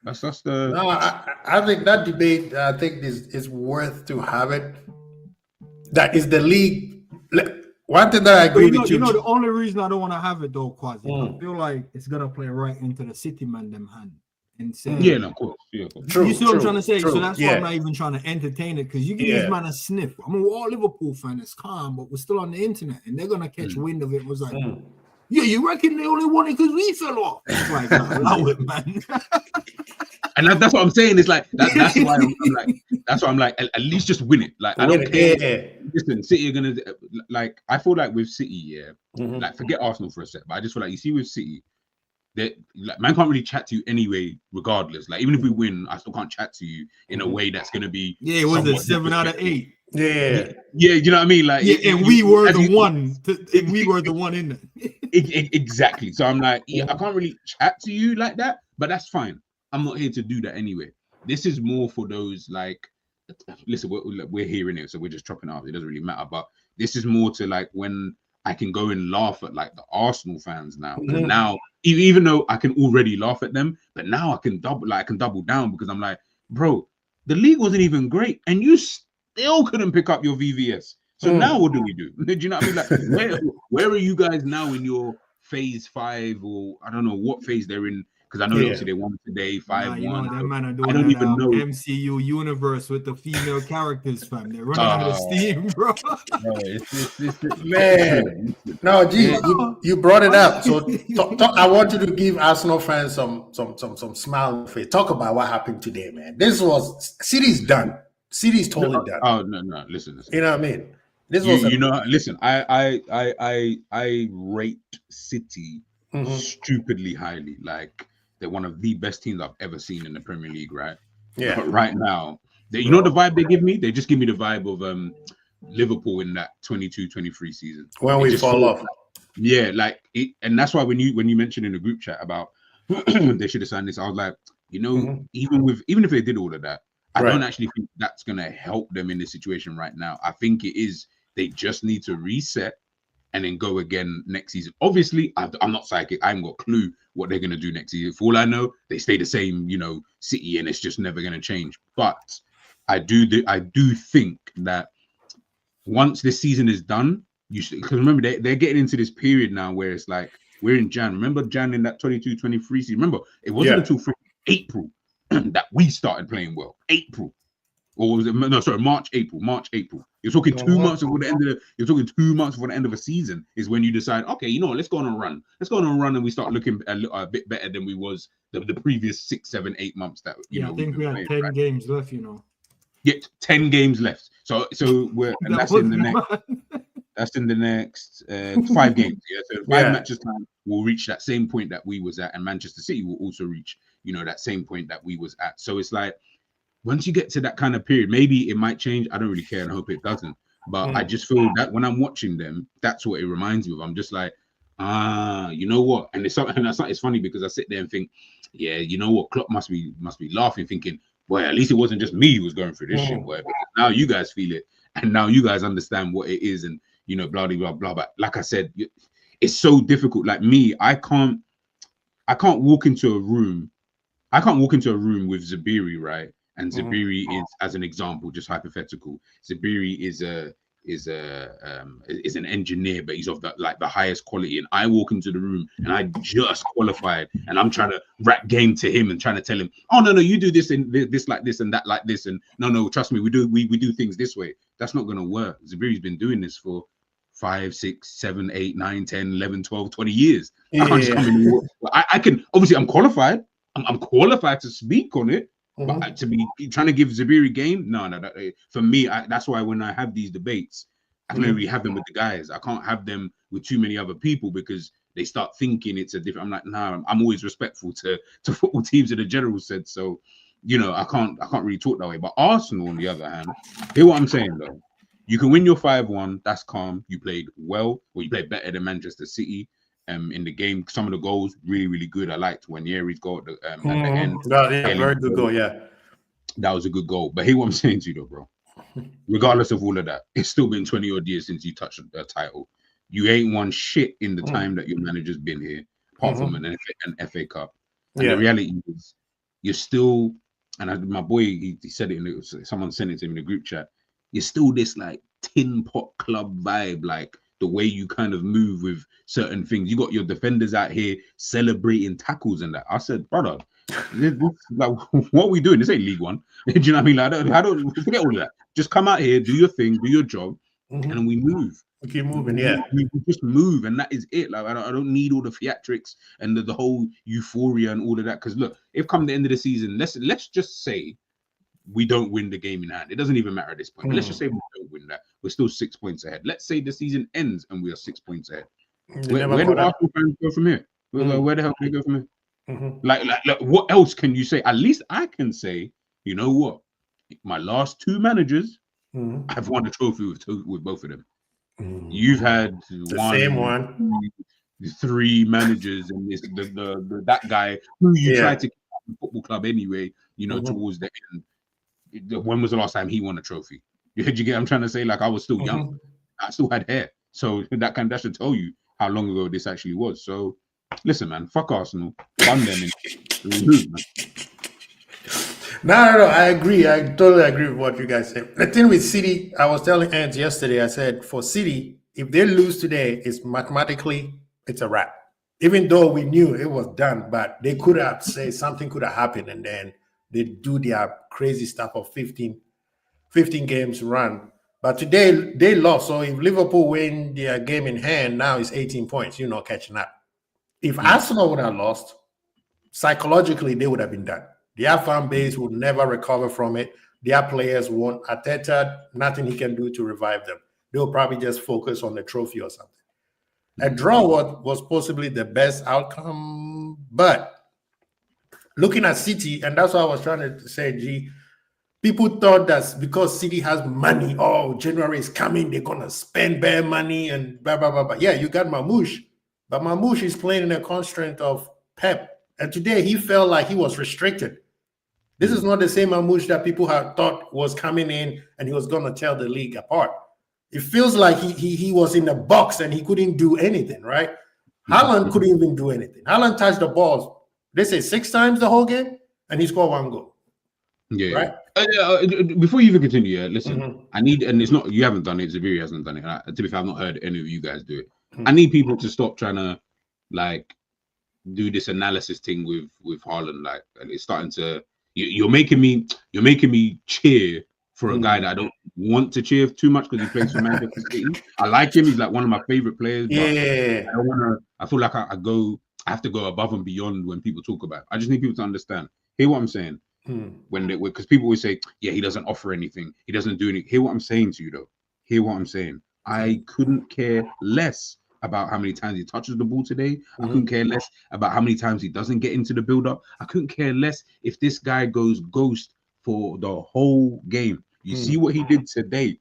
That's the. No, I think that debate. I think is worth to have it. That is the league. One thing that I agree with you. You know, the only reason I don't want to have it though, Quasi, I feel like it's gonna play right into the City man them hand. And say, Yeah, no, of course. Yeah, True, you see what I'm trying to say? True, So that's why I'm not even trying to entertain it, because you give this man a sniff. I mean, we're all Liverpool fans, it's calm, but we're still on the internet and they're gonna catch wind of it. It was like, yeah, you reckon they only won it because we fell off? It's like, allow it, man. And that's what I'm saying. It's like that's why I'm like, at least just win it. Like I don't care. Yeah. Listen, City are gonna like. I feel like with City, like forget Arsenal for a sec, but I just feel like you see with City, that like man can't really chat to you anyway, regardless. Like even if we win, I still can't chat to you in a way that's gonna be. Yeah, it was a 7 out of 8. Yeah, you know what I mean. Like, and we were the one. And we were the one in there. Exactly. So I'm like, I can't really chat to you like that, but that's fine. I'm not here to do that anyway. This is more for those like, listen, we're hearing it, so we're just chopping it up. It doesn't really matter. But this is more to like when I can go and laugh at like the Arsenal fans now. And now, even though I can already laugh at them, but now I can double down because I'm like, bro, the league wasn't even great, and you still couldn't pick up your VVS. So now what do we do? Do you know what I mean? Like, where are you guys now in your phase 5, or I don't know what phase they're in? Because I know obviously they won today 5-1. You know, that man are doing I don't even know MCU universe with the female characters, fam. They're running out of steam, bro. Man, no, G, you brought it up. So I want you to give Arsenal fans some smile face. Talk about what happened today, man. This was City's done. City's totally done. Oh no, listen. You know what I mean? This was listen. I rate City stupidly highly. Like they're one of the best teams I've ever seen in the Premier League, right? Yeah. But right now, you know the vibe they give me? They just give me the vibe of Liverpool in that 22-23 season. When we fall off. Yeah, like it, and that's why when you mentioned in the group chat about they should have signed this, I was like, you know, even if they did all of that, I don't actually think that's gonna help them in this situation right now. I think it is they just need to reset and then go again next season. Obviously, I'm not psychic. I haven't got a clue what they're going to do next season. For all I know, they stay the same, City, and it's just never going to change. But I do think that once this season is done, because remember, they're getting into this period now where it's like, we're in Jan. Remember Jan in that 22-23 season? Remember, it wasn't until April that we started playing well. April. Or was it March, April. You're talking 2 months before the end of you're talking 2 months before the end of a season is when you decide, okay, you know what, let's go on a run. And we start looking a bit better than we was the previous 6, 7, 8 months that I think we had 10 games left, Yeah, 10 games left. So we're and that's in the next 5 games. Yeah. So 5 matches time we'll reach that same point that we was at, and Manchester City will also reach, that same point that we was at. So it's like once you get to that kind of period, maybe it might change. I don't really care and I hope it doesn't. But I just feel that when I'm watching them, that's what it reminds me of. I'm just like, you know what? And it's funny because I sit there and think, yeah, you know what? Klopp must be laughing, thinking, boy, at least it wasn't just me who was going through this shit, boy. Because now you guys feel it, and now you guys understand what it is, and blah blah blah. But like I said, it's so difficult. Like me, I can't walk into a room. I can't walk into a room with Zubiri, right? And Zubiri is, as an example, just hypothetical. Zubiri is an engineer, but he's of the highest quality. And I walk into the room and I just qualified, and I'm trying to rap game to him and trying to tell him, oh no, you do this and this like this and that like this, and no, trust me, we do things this way. That's not gonna work. Zubiri's been doing this for 5, 6, 7, 8, 9, 10, 11, 12, 20 years. I can't just come in. I can obviously I'm qualified. I'm qualified to speak on it. But to be trying to give Zubiri game, no. For me, that's why when I have these debates, I can only have them with the guys. I can't have them with too many other people because they start thinking it's a different. I'm like, nah. I'm always respectful to football teams in the general sense. So, I can't really talk that way. But Arsenal, on the other hand, hear what I'm saying though. You can win your 5-1. That's calm. You played well, or you played better than Manchester City. In the game, some of the goals really, really good. I liked when Yeri's goal at the end. Yeah, very good goal. Yeah, that was a good goal. But hear what I'm saying to you, though, bro. Regardless of all of that, it's still been 20 odd years since you touched a title. You ain't won shit in the time that your manager's been here, apart from an FA Cup. And the reality is, you're still. And my boy, he said it. Someone sent it to him in the group chat. You're still this like tin pot club vibe, like the way you kind of move with certain things. You got your defenders out here celebrating tackles and that. I said, brother, like, what are we doing? This ain't League One. Do you know what I mean? Like, I don't forget all of that. Just come out here, do your thing, do your job, and we move. We keep moving, yeah. We just move, and that is it. Like I don't need all the theatrics and the whole euphoria and all of that. Because look, if come the end of the season, let's just say we don't win the game in hand. It doesn't even matter at this point. But let's just say we don't win that. We're still 6 points ahead. Let's say the season ends and we are 6 points ahead. Where do Arsenal fans go from here? Where the hell can they go from here? Like, what else can you say? At least I can say, you know what? My last 2 managers, I've won a trophy with both of them. You've had same one, 3 managers, and this that guy who you tried to keep at the football club anyway. You know, towards the end. When was the last time he won a trophy? Did you get? I'm trying to say, like, I was still young. I still had hair, so that should tell you how long ago this actually was. So, listen, man, fuck Arsenal, bun them in. No, I agree. I totally agree with what you guys said. The thing with City, I was telling Ants yesterday, I said, for City, if they lose today, it's a wrap. Even though we knew it was done, but they could have said something could have happened, and then they do their crazy stuff of 15 games run. But today, they lost. So if Liverpool win their game in hand, now it's 18 points. You're not catching up. If Arsenal would have lost, psychologically, they would have been done. Their fan base will never recover from it. Their players won't. Arteta, nothing he can do to revive them. They'll probably just focus on the trophy or something. A draw was possibly the best outcome, but looking at City, and that's what I was trying to say, G, people thought that because City has money, January is coming, they're going to spend bare money and blah, blah, blah, blah. Yeah, you got Mamouche, but Mamouche is playing in a constraint of Pep. And today he felt like he was restricted. This is not the same Mamouche that people had thought was coming in and he was going to tear the league apart. It feels like he was in a box and he couldn't do anything, right? Haaland couldn't even do anything. Haaland touched the balls, they say 6 times the whole game, and he scored 1 goal. Yeah. Right? Before you even continue, listen, I need, and it's not, you haven't done it, Zaviri hasn't done it. To be fair, I've not heard any of you guys do it. I need people to stop trying to, like, do this analysis thing with Haaland. Like, it's starting to, you're making me cheer for a guy that I don't want to cheer too much because he plays for Manchester City. I like him. He's like one of my favorite players. But I don't want to. I feel like I have to go above and beyond when people talk about it. I just need people to understand. Hear what I'm saying? Because people always say, yeah, he doesn't offer anything. He doesn't do anything. Hear what I'm saying to you, though. Hear what I'm saying. I couldn't care less about how many times he touches the ball today. I couldn't care less about how many times he doesn't get into the build-up. I couldn't care less if this guy goes ghost for the whole game. You see what he did today.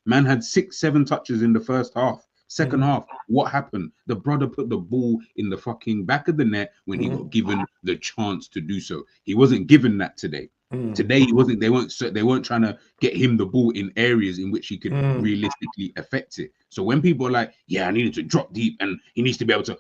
Man had 6-7 touches in the first half. Second half, what happened? The brother put the ball in the fucking back of the net when he got given the chance to do so. He wasn't given that today. Today he wasn't. They weren't trying to get him the ball in areas in which he could realistically affect it. So when people are like, "Yeah, I needed to drop deep and he needs to be able to,"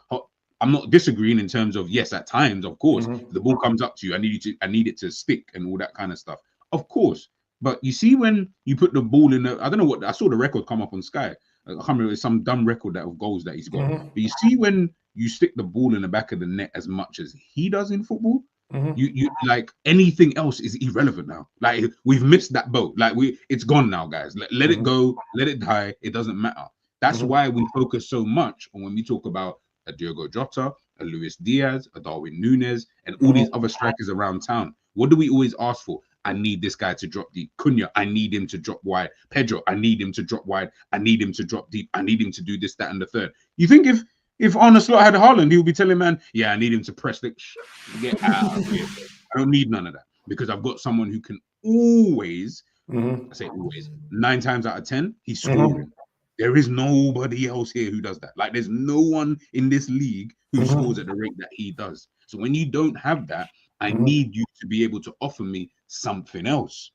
I'm not disagreeing in terms of, yes, at times, of course, if the ball comes up to you, I need it to stick and all that kind of stuff, of course. But you see, when you put the ball in the, I don't know what, I saw the record come up on Sky. I can't remember, it's some dumb record of goals that he's got. But you see, when you stick the ball in the back of the net as much as he does in football, you like, anything else is irrelevant now. Like, we've missed that boat. Like, it's gone now, guys. Let it go, let it die. It doesn't matter. That's why we focus so much on when we talk about a Diogo Jota, a Luis Diaz, a Darwin Núñez, and all these other strikers around town. What do we always ask for? I need this guy to drop deep. Cunha, I need him to drop wide. Pedro, I need him to drop wide. I need him to drop deep. I need him to do this, that, and the third. You think if Arne Slot had Haaland, he would be telling man, yeah, I need him to press the get out of here. I don't need none of that, because I've got someone who can always I say always. 9 times out of 10, he's scoring. There is nobody else here who does that. Like, there's no one in this league who scores at the rate that he does. So when you don't have that, I need you to be able to offer me something else.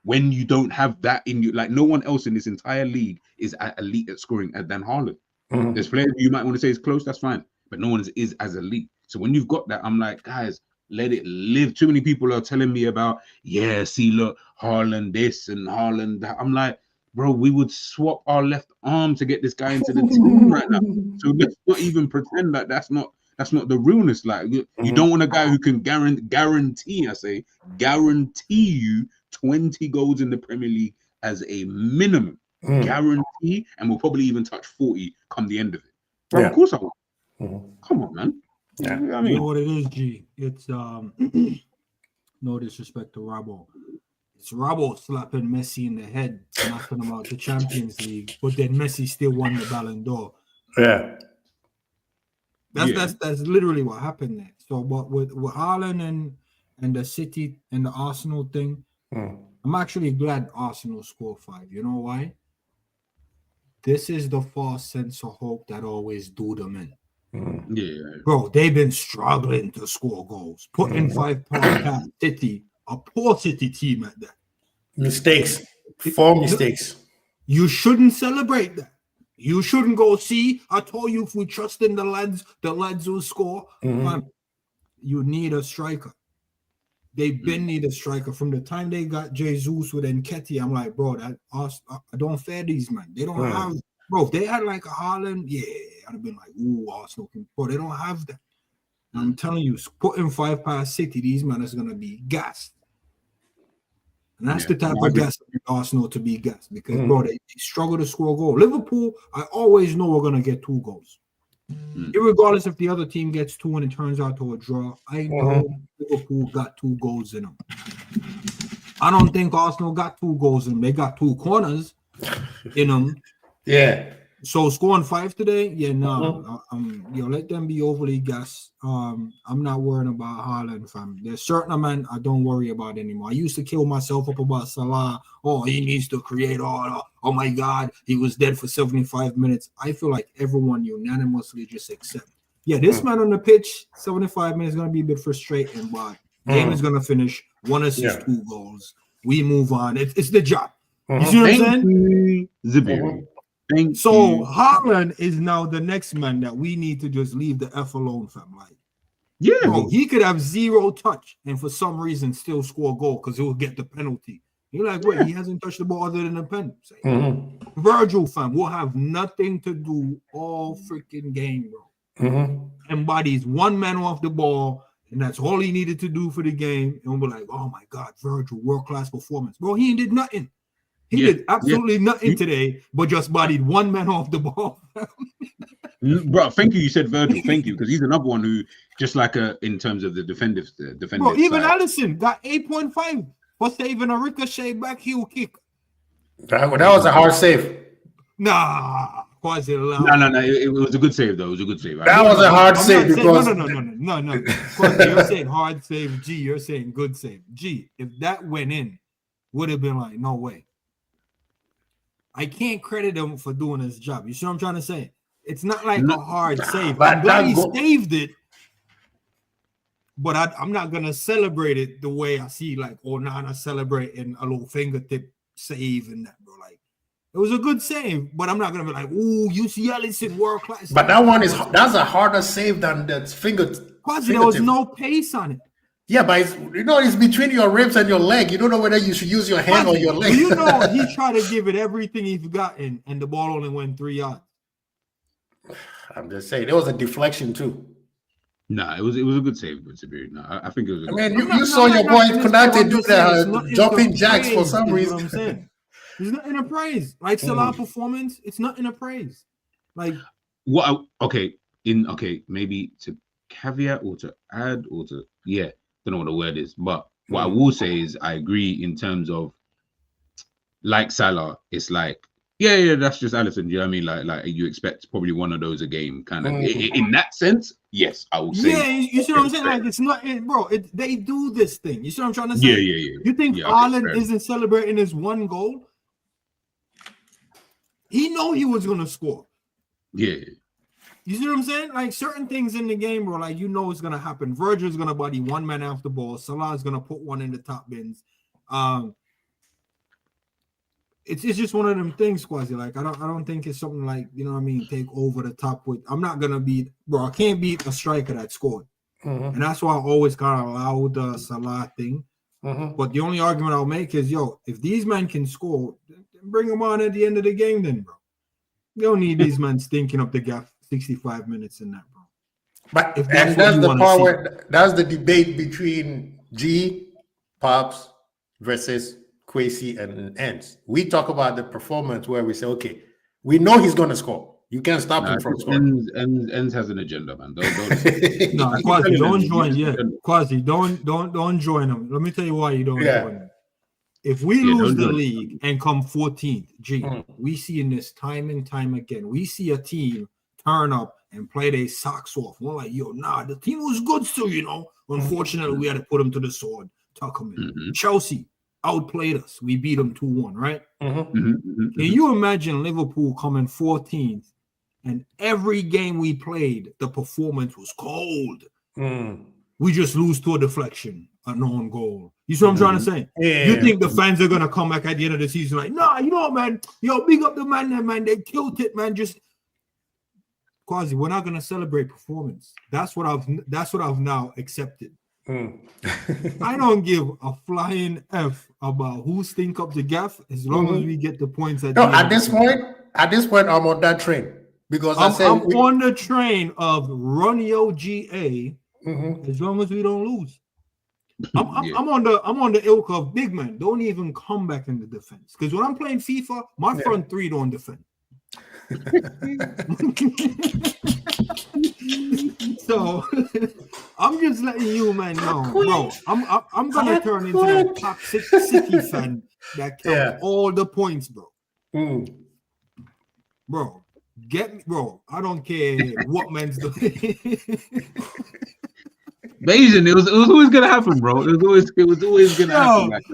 When you don't have that in you, like no one else in this entire league is elite at scoring than Haaland. There's players you might want to say is close, that's fine, but no one is as elite. So when you've got that, I'm like, guys, let it live. Too many people are telling me about, yeah, see, look, Haaland this and Haaland that. I'm like, bro, we would swap our left arm to get this guy into the team right now. So let's not even pretend that that's not the realness. Like, you don't want a guy who can guarantee you 20 goals in the Premier League as a minimum. Guarantee, and we'll probably even touch 40 come the end of it. Bro, of course I will. Come on, man. Yeah. You know what I mean? You know what it is, G? It's no disrespect to Rabo. It's Rabo slapping Messi in the head, knocking him out the Champions League, but then Messi still won the Ballon d'Or. Yeah. That's literally what happened there. So but with Haaland and the City and the Arsenal thing, I'm actually glad Arsenal scored 5. You know why? This is the false sense of hope that always do them in. Yeah, bro, they've been struggling to score goals. Putting 5 past City, a poor City team at that. Mistakes. 4 mistakes. You shouldn't celebrate that. You shouldn't go, see, I told you if we trust in the lads will score. Man, you need a striker. They've been need a striker. From the time they got Jesus with Nketiah, I'm like, bro, I don't fear these men. They don't have, bro, if they had like a Haaland, yeah, I'd have been like, ooh, Arsenal can, bro, they don't have that. And I'm telling you, putting 5 past City, these men is going to be gassed. And that's the type of gas Arsenal to be gassed because, bro, they struggle to score a goal. Liverpool, I always know we're going to get 2 goals. Irregardless if the other team gets 2 and it turns out to a draw, I know Liverpool got 2 goals in them. I don't think Arsenal got 2 goals in them. They got 2 corners in them. Yeah. So scoring 5 today, let them be overly gassed. I'm not worrying about Haaland, fam. There's certain men I don't worry about anymore. I used to kill myself up about Salah. Oh, he needs to create all. Oh my God, he was dead for 75 minutes. I feel like everyone unanimously just accept. Yeah, this man on the pitch, 75 minutes is gonna be a bit frustrating, but game is gonna finish 1 assist, 2 goals. We move on. It's the job. You see what I'm saying? Zibiri. So Haaland is now the next man that we need to just leave the F alone, fam. Like, bro, he could have 0 touch and for some reason still score a goal because he'll get the penalty. You're like, wait, he hasn't touched the ball other than the penalty. Virgil, fam, will have nothing to do all freaking game, bro. Embodies 1 man off the ball, and that's all he needed to do for the game. And we'll be like, oh my God, Virgil, world-class performance. Bro, he did nothing. He did absolutely nothing today, but just bodied 1 man off the ball. Bro, thank you. You said Virgil. Thank you, because he's another one who, just like in terms of the defensive Bro, even side. Alisson got 8.5 for saving a ricochet back heel kick. That was a hard save. Nah, quasi No. It was a good save, though. It was a good save. That was a hard save because no. Quasi, you're saying hard save. G, you're saying good save. G, if that went in, would have been like, no way. I can't credit him for doing his job. You see what I'm trying to say? It's not like a hard save. I'm glad he saved it, but I'm not going to celebrate it the way I see like Onana celebrating a little fingertip save and that, bro. Like, it was a good save, but I'm not going to be like, ooh, you see Alisson world class. But that's a harder save than that fingertip. There was no pace on it. Yeah, but it's between your ribs and your leg. You don't know whether you should use your hand or your leg. You know, he tried to give it everything he's gotten, and the ball only went 3 yards. I'm just saying, it was a deflection too. Nah, it was a good save, Zibiri. No, I think it was. You saw your boy Konate do the jumping jacks for some reason. What I'm saying. It's not in a praise. Like Salah performance, it's not in a praise. Like what? Maybe to caveat or to add or to don't know what the word is, but what I will say is I agree in terms of like Salah, it's like Yeah, that's just Alisson. You know what I mean? Like you expect probably one of those a game, kind of. In that sense, yes, I will say. Yeah, you see what I'm saying? Like it's not, bro. They do this thing. You see what I'm trying to say? Yeah. You think Yeah, Haaland isn't celebrating his one goal? He know he was gonna score. Yeah. You see what I'm saying? Like certain things in the game, bro. Like you know it's gonna happen. Virgil's gonna body one man off the ball. Salah's gonna put one in the top bins. It's just one of them things, Quasi. Like I don't think it's something like, you know what I mean, take over the top with. I'm not gonna beat, bro. I can't beat a striker that scored, and that's why I always kind of allow the Salah thing. But the only argument I'll make is, yo, if these men can score, bring them on at the end of the game, then, bro. You don't need these men stinking up the gap 65 minutes in that, bro. But that's the part where that's the debate between G, Pops versus Kwesi and Ends. We talk about the performance where we say, okay, we know he's going to score. You can't stop him from scoring. Ends has an agenda, man. Don't no, Quasi, don't join. Yeah, Quasi, don't join him. Let me tell you why you don't join him. If we lose the league and come 14th, we see in this time and time again, we see a team turn up and play their socks off. We're like, yo, nah, the team was good still, you know. Unfortunately, we had to put them to the sword, tuck them in. Chelsea outplayed us. We beat them 2-1, right? Can you imagine Liverpool coming 14th and every game we played, the performance was cold. We just lose to a deflection, a known goal. You see what I'm trying to say? Yeah. You think the fans are gonna come back at the end of the season like, nah, you know what, man? Yo, big up the man there, man. They killed it, man. Just Quasi, we're not gonna celebrate performance. That's what I've now accepted. I don't give a flying F about who stink up the gaff as long as we get the points at this point, I'm on that train because I'm on the train of run your GA as long as we don't lose. I'm on the ilk of big man. Don't even come back in the defense. Because when I'm playing FIFA, my front three don't defend. So I'm just letting you, man, know, bro. I'm gonna turn into that toxic City fan that counts all the points, bro. Bro, get me, bro. I don't care what man's doing. Asian, it was always gonna happen, bro. It was always gonna happen. Like,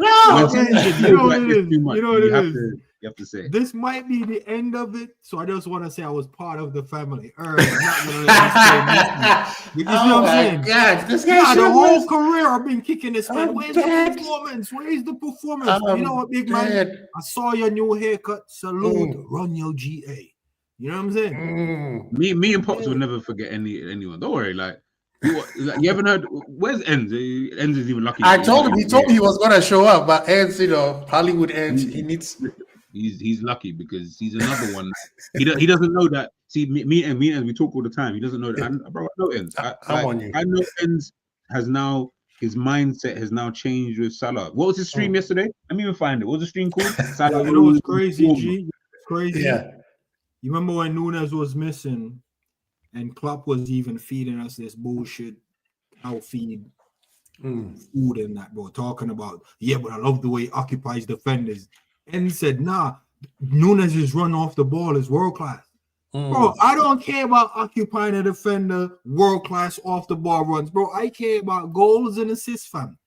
you know what it is. You know what it is. You have to say this might be the end of it, so I just want to say I was part of the family. I'm not gonna let you know what I'm saying? God, this guy the whole career I've been kicking this man. Where's the performance? Where's the performance? You know what, big man? I saw your new haircut. Salute, run your GA. You know what I'm saying? Me and Pops will never forget anyone. Don't worry, like. You haven't heard? Where's Ends? Ends is even lucky. I told him. He told me he was gonna show up, but Ends, you know, Hollywood Ends, he needs. He's lucky because he's another one. He doesn't know that. See, me and we talk all the time. He doesn't know that. Bro, I know Ends. I know Ends has now his mindset has now changed with Salah. What was his stream yesterday? Let me even find it. What was the stream called? Salah. You know what's crazy, G? Crazy. Yeah. You remember when Nunes was missing? And Klopp was even feeding us this bullshit cow feed food and that, bro. Talking about, but I love the way he occupies defenders. And he said, nah, Nunes' run off the ball is world class. Bro, I don't care about occupying a defender, world class off the ball runs, bro. I care about goals and assists, fam.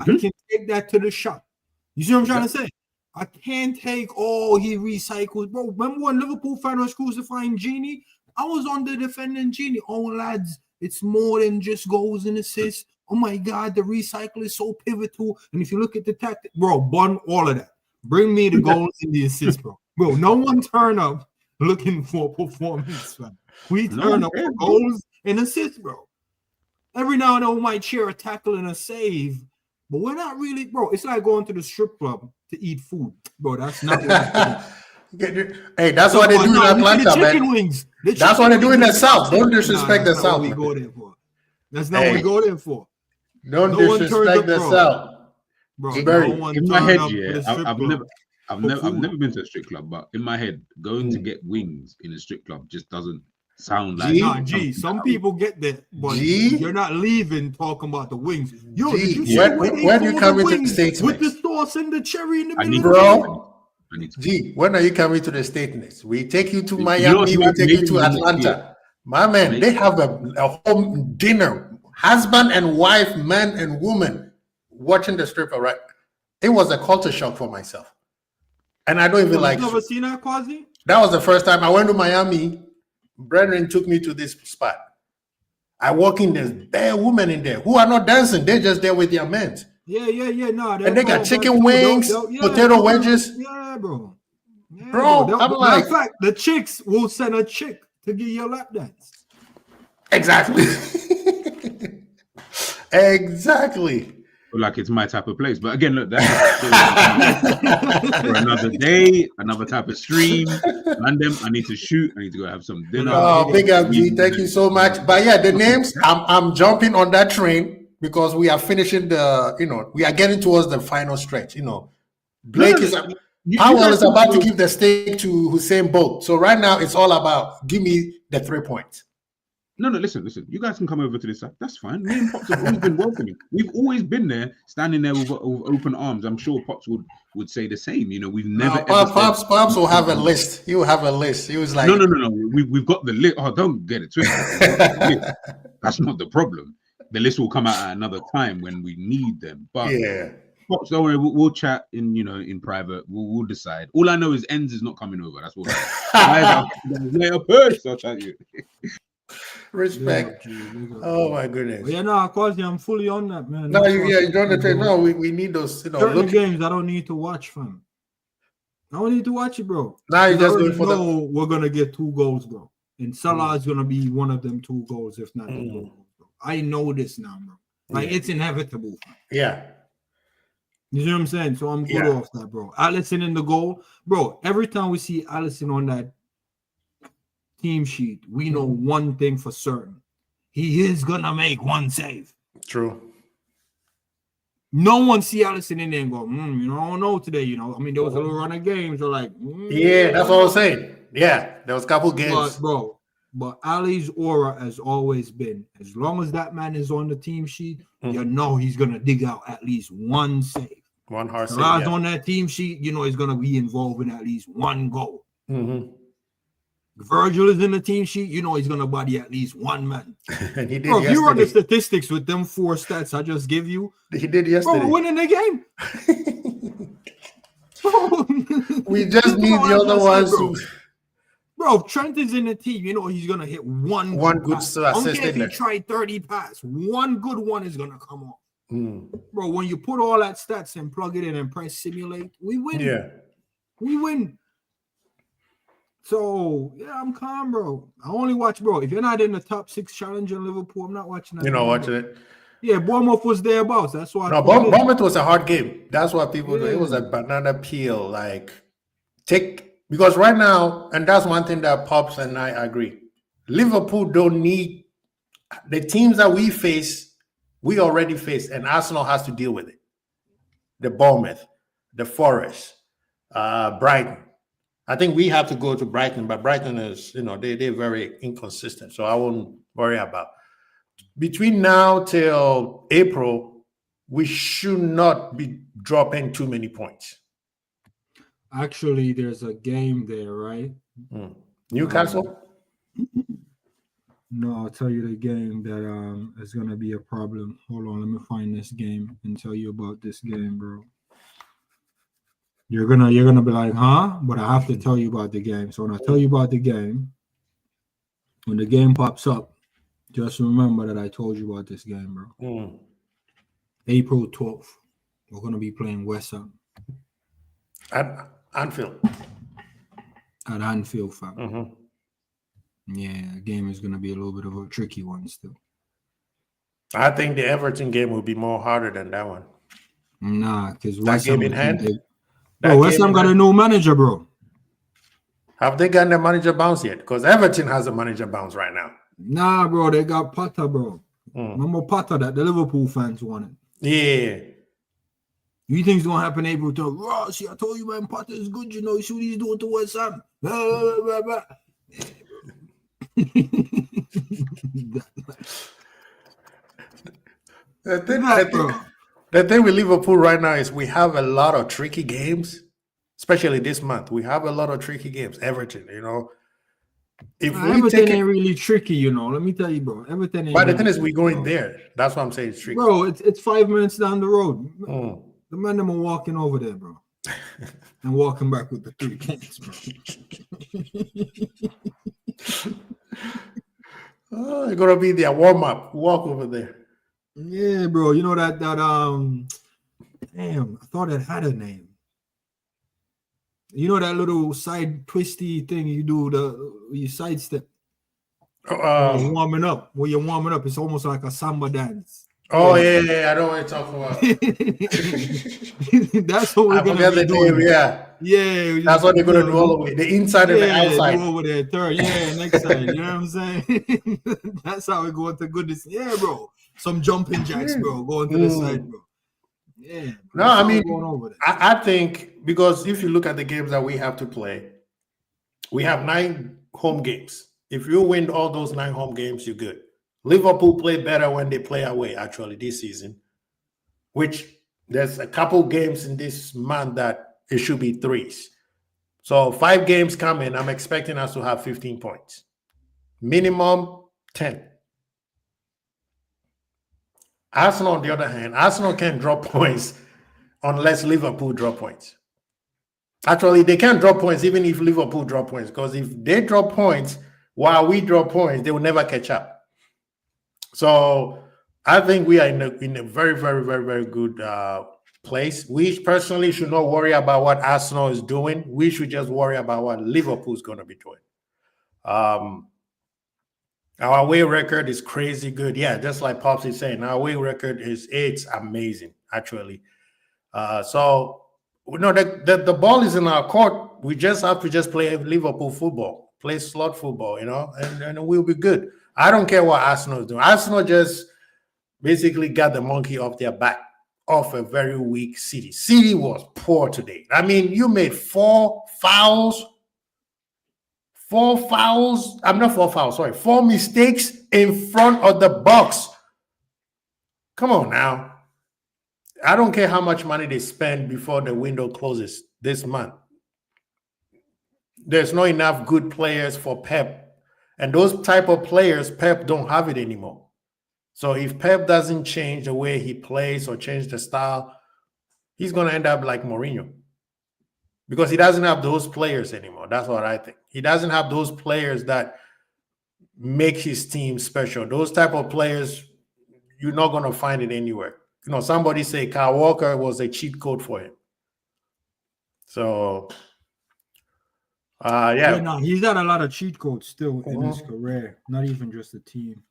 I can take that to the shot. You see what I'm trying to say? I can't take, he recycles. Bro, remember when Liverpool fan was crucifying Genie? I was on the defending Genie. Oh, lads, it's more than just goals and assists. Oh, my God, the recycle is so pivotal. And if you look at the tactic, bro, bun all of that. Bring me the goals and the assists, bro. Bro, no one turn up looking for performance, man. We turn up for goals and assists, bro. Every now and then we might cheer a tackle and a save, but we're not really, bro. It's like going to the strip club to eat food. Bro, that's not what Hey, that's what they do in Atlanta, man. Wings. That's what they do in the South. Don't disrespect the South. We go there for. That's not what we go there for. Don't disrespect the South. Bro, in my head, I've never been to a strip club, but in my head, going to get wings in a strip club just doesn't sound like. Some people get there, but you're not leaving talking about the wings. Yo, did you see when you come into the States with the sauce and the cherry in the middle? Bro, I need to. Gee, when are you coming to the States? We take you to You know Miami, what's we mad? take you Maybe to next Atlanta. year. My man, Maybe. they have a home dinner, husband and wife, man and woman, watching the strip. Right, it was a culture shock for myself, and I don't even like. You never seen that, Quasi? That was the first time I went to Miami. Brethren took me to this spot. I walk in, there's bare women in there who are not dancing. They're just there with their men. Yeah. No, And they got chicken wings, potato wedges. Yeah, bro. Yeah, Bro, I'm like, in fact, the chicks will send a chick to give you a lap dance. Exactly. Exactly. Like it's my type of place. But again, look, that's for another day, another type of stream. Random. I need to shoot. I need to go have some dinner. Oh, big up, G. Thank you so much. But yeah, the names, I'm jumping on that train because we are finishing we are getting towards the final stretch. Blake Powell is about to give the stake to Hussein Bolt. So right now it's all about give me the 3 points. No, listen. You guys can come over to this side. That's fine. Me and Pops have always been welcoming. We've always been there, standing there with open arms. I'm sure Pops would say the same. We've never. Pops will have a list. He will have a list. He was like, no. We've got the list. Oh, don't get it twisted. That's not the problem. The list will come out at another time when we need them. But yeah. Pops, don't worry. We'll chat in private. We'll decide. All I know is Enz is not coming over. That's what. Later, push. I'll tell you. Respect. Oh my goodness. Yeah, no, of course, I'm fully on that, man. No, you don't understand. No, we need those. Certain games I don't need to watch, fam. I don't need to watch it, bro. Now you just going for we're gonna get 2 goals, bro. And Salah is gonna be one of them 2 goals, if not the goals, bro. I know this now, bro. Like it's inevitable. Fam. Yeah. You see what I'm saying? So I'm good off that, bro. Alisson in the goal, bro. Every time we see Alisson on that team sheet, we know one thing for certain: he is gonna make 1 save. True. No one see Alisson in there and go, I don't know today. I mean, there was a little run of games. They're like, yeah, that's what I was saying. Yeah, there was a couple games, But Ali's aura has always been: as long as that man is on the team sheet, you know he's gonna dig out at least 1 save. 1 hard save. On that team sheet, he's gonna be involved in at least 1 goal. Virgil is in the team sheet, he's gonna body at least 1 man. And he did. Bro, if you run the statistics with them 4 stats I just give you, he did yesterday. Bro, we're winning the game. We just need the other ones. Bro, Trent is in the team. He's gonna hit 1 good pass. I don't care if he there. tried 30 passes. 1 good one is gonna come off. Bro, when you put all that stats and plug it in and press simulate, we win. Yeah, we win. So yeah, I'm calm, bro. I only watch, bro. If you're not in the top 6 challenge in Liverpool, I'm not watching that. You're not watching it. Yeah, Bournemouth was thereabouts. That's why. No, Bournemouth was a hard game. That's what people do. It was a banana peel. Because right now, and that's one thing that Pops and I agree. Liverpool don't need the teams that we face. We already face, and Arsenal has to deal with it. The Bournemouth, the Forest, Brighton. I think we have to go to Brighton, but Brighton is, they're very inconsistent. So I won't worry about. Between now till April, we should not be dropping too many points. Actually, there's a game there, right? Newcastle? No, I'll tell you the game that is gonna be a problem. Hold on, let me find this game and tell you about this game, bro. You're gonna be like, huh? But I have to tell you about the game. So when I tell you about the game, when the game pops up, just remember that I told you about this game, bro. April 12th, we're gonna be playing West Ham At Anfield. At Anfield, fam. Yeah, the game is gonna be a little bit of a tricky one still. I think the Everton game will be more harder than that one. Nah, because West Ham in hand. West Ham got a new manager, bro. Have they gotten the manager bounce yet? Because Everton has a manager bounce right now. Nah, bro, they got Potter, bro. Remember Potter that the Liverpool fans wanted? Yeah. You think it's gonna happen April 12th? See, I told you, man, Potter is good. You see what he's doing to West Ham. The thing with Liverpool right now is we have a lot of tricky games. especially this month. We have a lot of tricky games. Everton, if we Everything take ain't it, really tricky, Let me tell you, bro. Everything ain't. but the really thing is, tricky, we're going bro. there. That's what I'm saying. It's tricky, bro. It's 5 minutes down the road. Mm. The men them are walking over there, bro, and walking back with the 3 points, bro. Oh, it's gonna be their warm up. Walk over there. Yeah, bro. You know that damn, I thought it had a name. You know that little side twisty thing you do, you sidestep when you're warming up. When you're warming up, it's almost like a samba dance. Oh yeah, I know what you're talking about. That's what we're gonna be doing. Name, yeah. That's what they're gonna do all the way. The inside and the outside. Do over there, third. Yeah, next side. You know what I'm saying? That's how we go into goodness. Yeah, bro. Some jumping jacks, bro. Going to the side, bro. Yeah. No, I mean, going over there. I think because if you look at the games that we have to play, we have 9 home games. If you win all those 9 home games, you're good. Liverpool play better when they play away, actually, this season, which there's a couple games in this month that it should be 3s. So 5 games coming, I'm expecting us to have 15 points. Minimum 10. Arsenal, on the other hand, Arsenal can't drop points unless Liverpool drop points. Actually, they can't drop points even if Liverpool drop points, because if they drop points while we drop points, they will never catch up. So I think we are in a very, very, very, very good place. We personally should not worry about what Arsenal is doing. We should just worry about what Liverpool is going to be doing. Our away record is crazy good. Yeah, just like Pops is saying, our away record it's amazing, actually. So the ball is in our court. We just have to play Liverpool football, play slot football, and we'll be good. I don't care what Arsenal is doing. Arsenal just basically got the monkey off their back off a very weak City. City was poor today. I mean, you made 4 fouls. 4 fouls. I'm not 4 fouls, sorry. 4 mistakes in front of the box. Come on now. I don't care how much money they spend before the window closes this month. There's not enough good players for Pep. And those type of players, Pep don't have it anymore. So if Pep doesn't change the way he plays or change the style, he's going to end up like Mourinho. Because he doesn't have those players anymore. That's what I think. He doesn't have those players that make his team special. Those type of players, you're not going to find it anywhere. Somebody say Kyle Walker was a cheat code for him. So, yeah. No, he's got a lot of cheat codes still in his career. Not even just the team.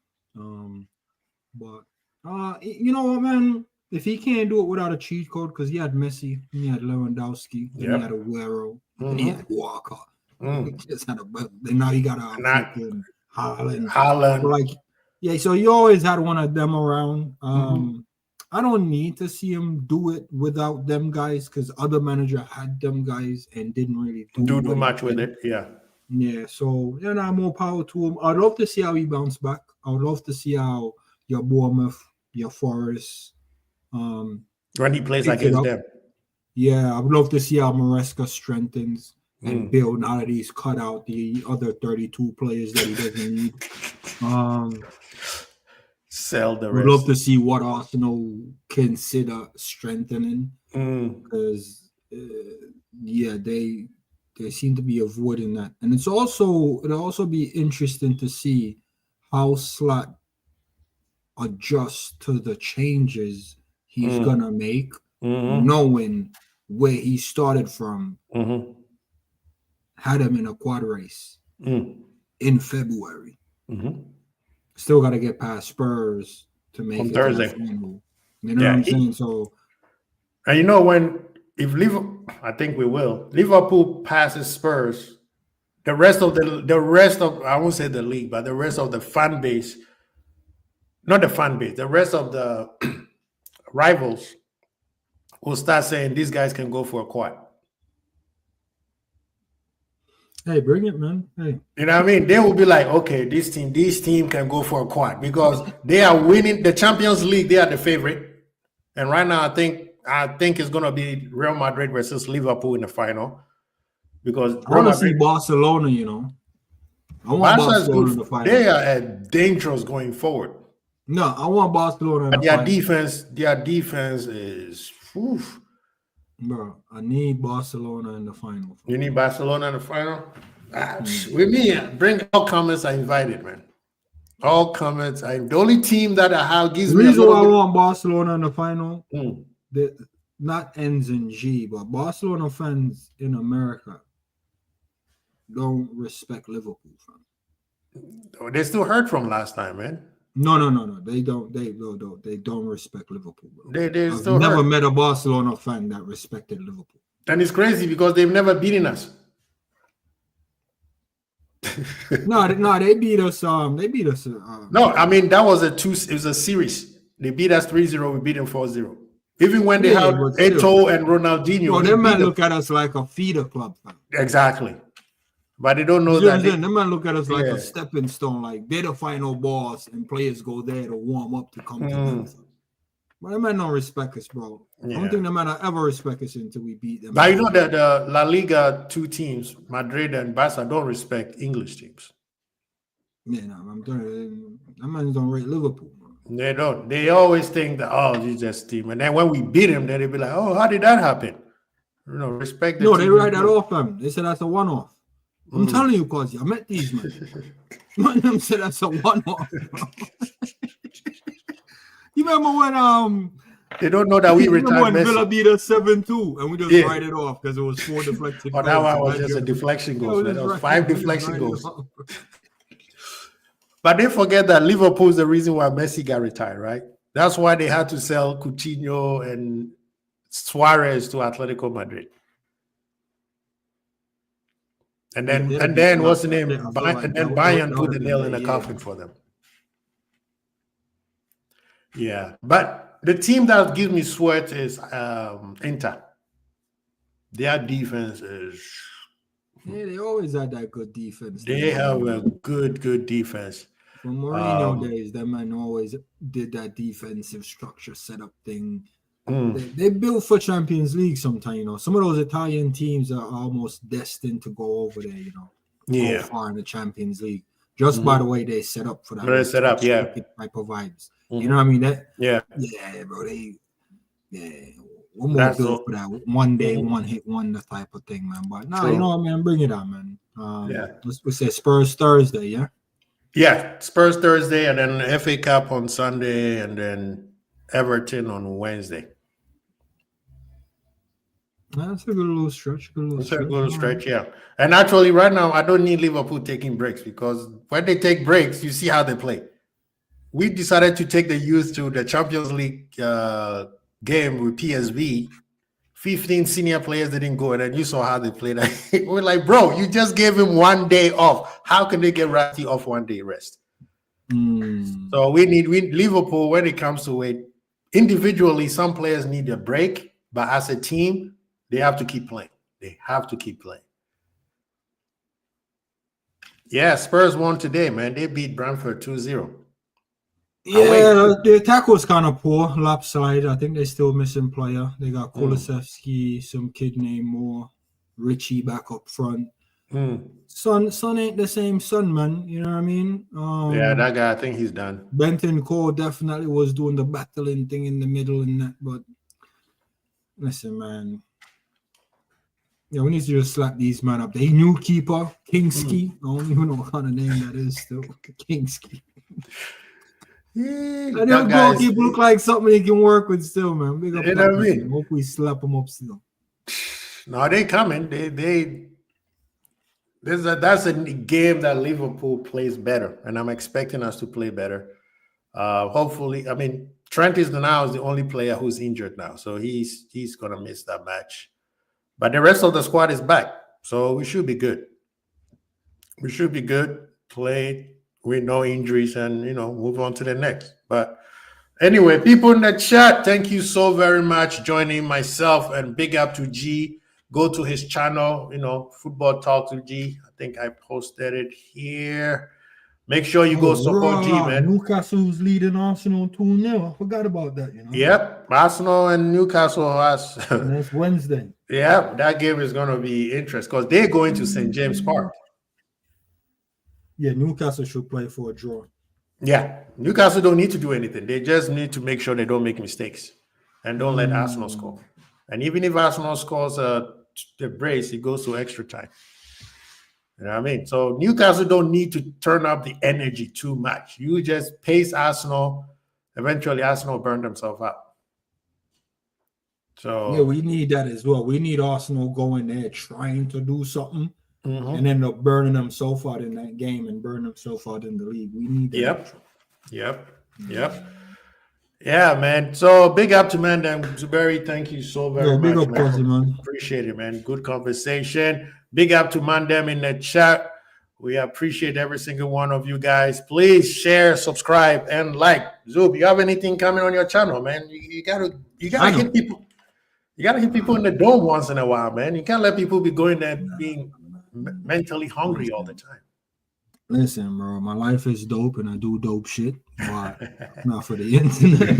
But you know what, man? If he can't do it without a cheat code, because he had Messi, he had Lewandowski, he had Aguero, and he had Walker. He just had now he got a freaking Haaland. Like, yeah, so you always had one of them around. I don't need to see him do it without them guys, because other manager had them guys and didn't really do much with it. Yeah, so more power to him. I'd love to see how he bounce back. I would love to see how your Bournemouth, your Forest, when he plays against them. Yeah, I would love to see how Maresca strengthens and build now that he's cut out the other 32 players that he doesn't need. Sell the rest. Would love to see what Arsenal consider strengthening, because they seem to be avoiding that. And it'll also be interesting to see how Slot adjusts to the changes he's gonna make, knowing where he started from. Had him in a quad race in February. Still got to get past Spurs to make it Thursday. You know what I'm saying? So, and if Liverpool, I think we will. Liverpool passes Spurs, the rest of I won't say the league, but the rest of the fan base, not the fan base, the rest of the rivals will start saying these guys can go for a quad. Hey, bring it, man. Hey. You know what I mean? They will be like, okay, this team can go for a quad because they are winning the Champions League. They are the favorite. And right now, I think I think it's gonna be Real Madrid versus Liverpool in the final because I Real want to see Madrid, Barcelona. I want Barca is Barcelona in the good. final. They are dangerous going forward. No, I want Barcelona in But the final. their defense is. Oof. Bro, I need Barcelona in the final. You need Barcelona in the final. With me, bring all comments. I invited, man. All comments. The only team that I have gives The me a reason why I little want Barcelona in the final, bit. not ends in G, but Barcelona fans in America don't respect Liverpool, fam. They still hurt from last time, man. No. They don't. They don't respect Liverpool, bro. They I've still never hurt. met a Barcelona fan that respected Liverpool. And it's crazy because they've never beaten us. No, they beat us. They beat us. No, I mean that was it was a series. They beat us 3-0, we beat them 4-0. Even when they had but still. Eto'o and Ronaldinho. Bro, them man look at us like a feeder club, fam. Exactly. But they don't know You that. them man look at us like a stepping stone, like they're the final boss and players go there to warm up to come to them. But them man don't respect us, bro. I don't think them man ever respect us until we beat them. But you know that the La Liga two teams, Madrid and Barca, don't respect English teams. Yeah, no, I'm telling you, them man don't rate Liverpool, bro. They don't. They always think that, oh, it's just team. And then when we beat them, then they be like, oh, how did that happen? Respect the team. No, they write that off, fam. They said that's a one-off. I'm telling you, cause I met these men. Them said that's a one-off. You remember when they don't know that we retired when Messi. Villa beat us 7-2 and we just write it off because it was 4 deflected Oh, goals. that one was just a deflection goal. That was 5 deflection goals. But they forget that Liverpool is the reason why Messi got retired, right? That's why they had to sell Coutinho and Suarez to Atletico Madrid. And then what's the name? And then Bayern put the nail in the coffin for them. Yeah, but the team that gives me sweat is Inter. Their defense is. Yeah, they always had that good defense. They have a good defense. From Mourinho days, that man always did that defensive structure setup thing. They built for Champions League sometimes, Some of those Italian teams are almost destined to go over there, go far in the Champions League. Just by the way they set up for that. They set up, type of vibes. You know what I mean? Yeah, bro. One more build for that. One day, one hit wonder type of thing, man. But you know what, man? Bring it on, man. Let's say Spurs Thursday, yeah? Yeah, Spurs Thursday, and then FA Cup on Sunday, and then Everton on Wednesday. That's a good little stretch. A little stretch, yeah. And actually, right now, I don't need Liverpool taking breaks because when they take breaks, you see how they play. We decided to take the youth to the Champions League game with PSV. 15 senior players didn't go, and then you saw how they played. We're like, bro, you just gave him 1 day off. How can they get Ratty off 1 day rest? So we Liverpool, when it comes to it, individually, some players need a break, but as a team, they have to keep playing. Yeah, Spurs won today, man. They beat Brentford 2-0. Yeah, the attack was kind of poor, lopsided. I think they're still missing player. They got Kulusevski, some kid named Moore, Richie back up front. Son ain't the same Son, man. You know what I mean? Yeah, that guy, I think he's done. Benton Cole definitely was doing the battling thing in the middle and that, but listen, man. Yeah, we need to just slap these man up. They new keeper, Kingski. I don't even know what kind of name that is still. Kingski. Yeah, and them goalkeeper look like something he can work with still, man. Big up, you know what I mean? Hope we slap them up still. No, they coming. That's a game that Liverpool plays better, and I'm expecting us to play better. Hopefully, I mean, Trent is the only player who's injured now, so he's gonna miss that match. But the rest of the squad is back, so we should be good. Play with no injuries and, move on to the next. But anyway, people in the chat, thank you so very much joining myself, and big up to G. Go to his channel, Football Talk to G. I think I posted it here. Make sure you go support G, man. Newcastle's leading Arsenal 2-0. I forgot about that, you know. Yep, Arsenal and Newcastle has. And that's Wednesday. Yeah, that game is going to be interesting because they're going to St. James Park. Yeah, Newcastle should play for a draw. Yeah, Newcastle don't need to do anything. They just need to make sure they don't make mistakes and don't let Arsenal score. And even if Arsenal scores the brace, it goes to extra time. You know what I mean? So Newcastle don't need to turn up the energy too much. You just pace Arsenal. Eventually, Arsenal burn themselves out. So yeah, we need that as well. We need Arsenal going there trying to do something and end up burning themselves out in that game and burn themselves out in the league. We need that. Yep. Yeah, man. So big up to Mandem Zuberi. Thank you so very much. Big up, man. Appreciate it, man. Good conversation. Big up to Mandem in the chat. We appreciate every single one of you guys. Please share, subscribe, and like. Zub, you have anything coming on your channel, man? You gotta hit people. You gotta hit people in the dome once in a while, man. You can't let people be going there being mentally hungry all the time. Listen, bro, my life is dope and I do dope shit, but not for the internet.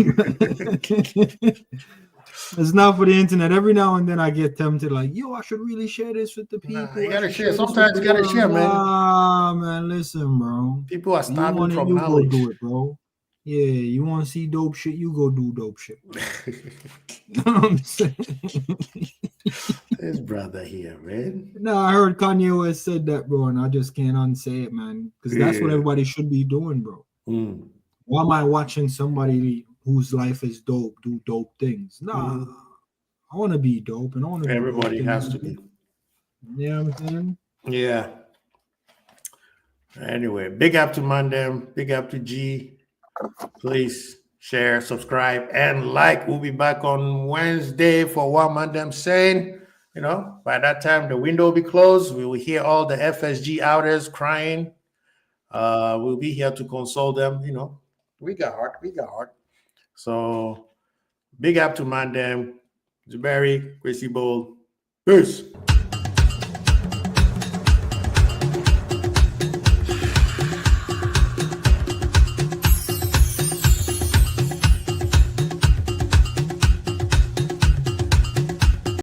It's not for the internet. Every now and then I get tempted, like, yo, I should really share this with the people. You gotta share. Sometimes you gotta share, man. Man, listen, bro. People are starving from Go knowledge. do it, bro. Yeah, you want to see dope shit, you go do dope shit. You know what I'm saying? This brother here, man. No, I heard Kanye West said that, bro, and I just can't unsay it, man. Because that's what everybody should be doing, bro. Why am I watching somebody whose life is dope do dope things? Nah, I want to be dope, and I want to. Everybody has to be. Yeah, I'm saying. Yeah. Anyway, big up to Mandem, big up to G. Please share, subscribe, and like. We'll be back on Wednesday for what Mandem saying. You know, by that time the window will be closed. We will hear all the FSG outers crying. We'll be here to console them. You know, we got heart. So big up to Mandem, Zuberi, Gracie Bowl. Peace.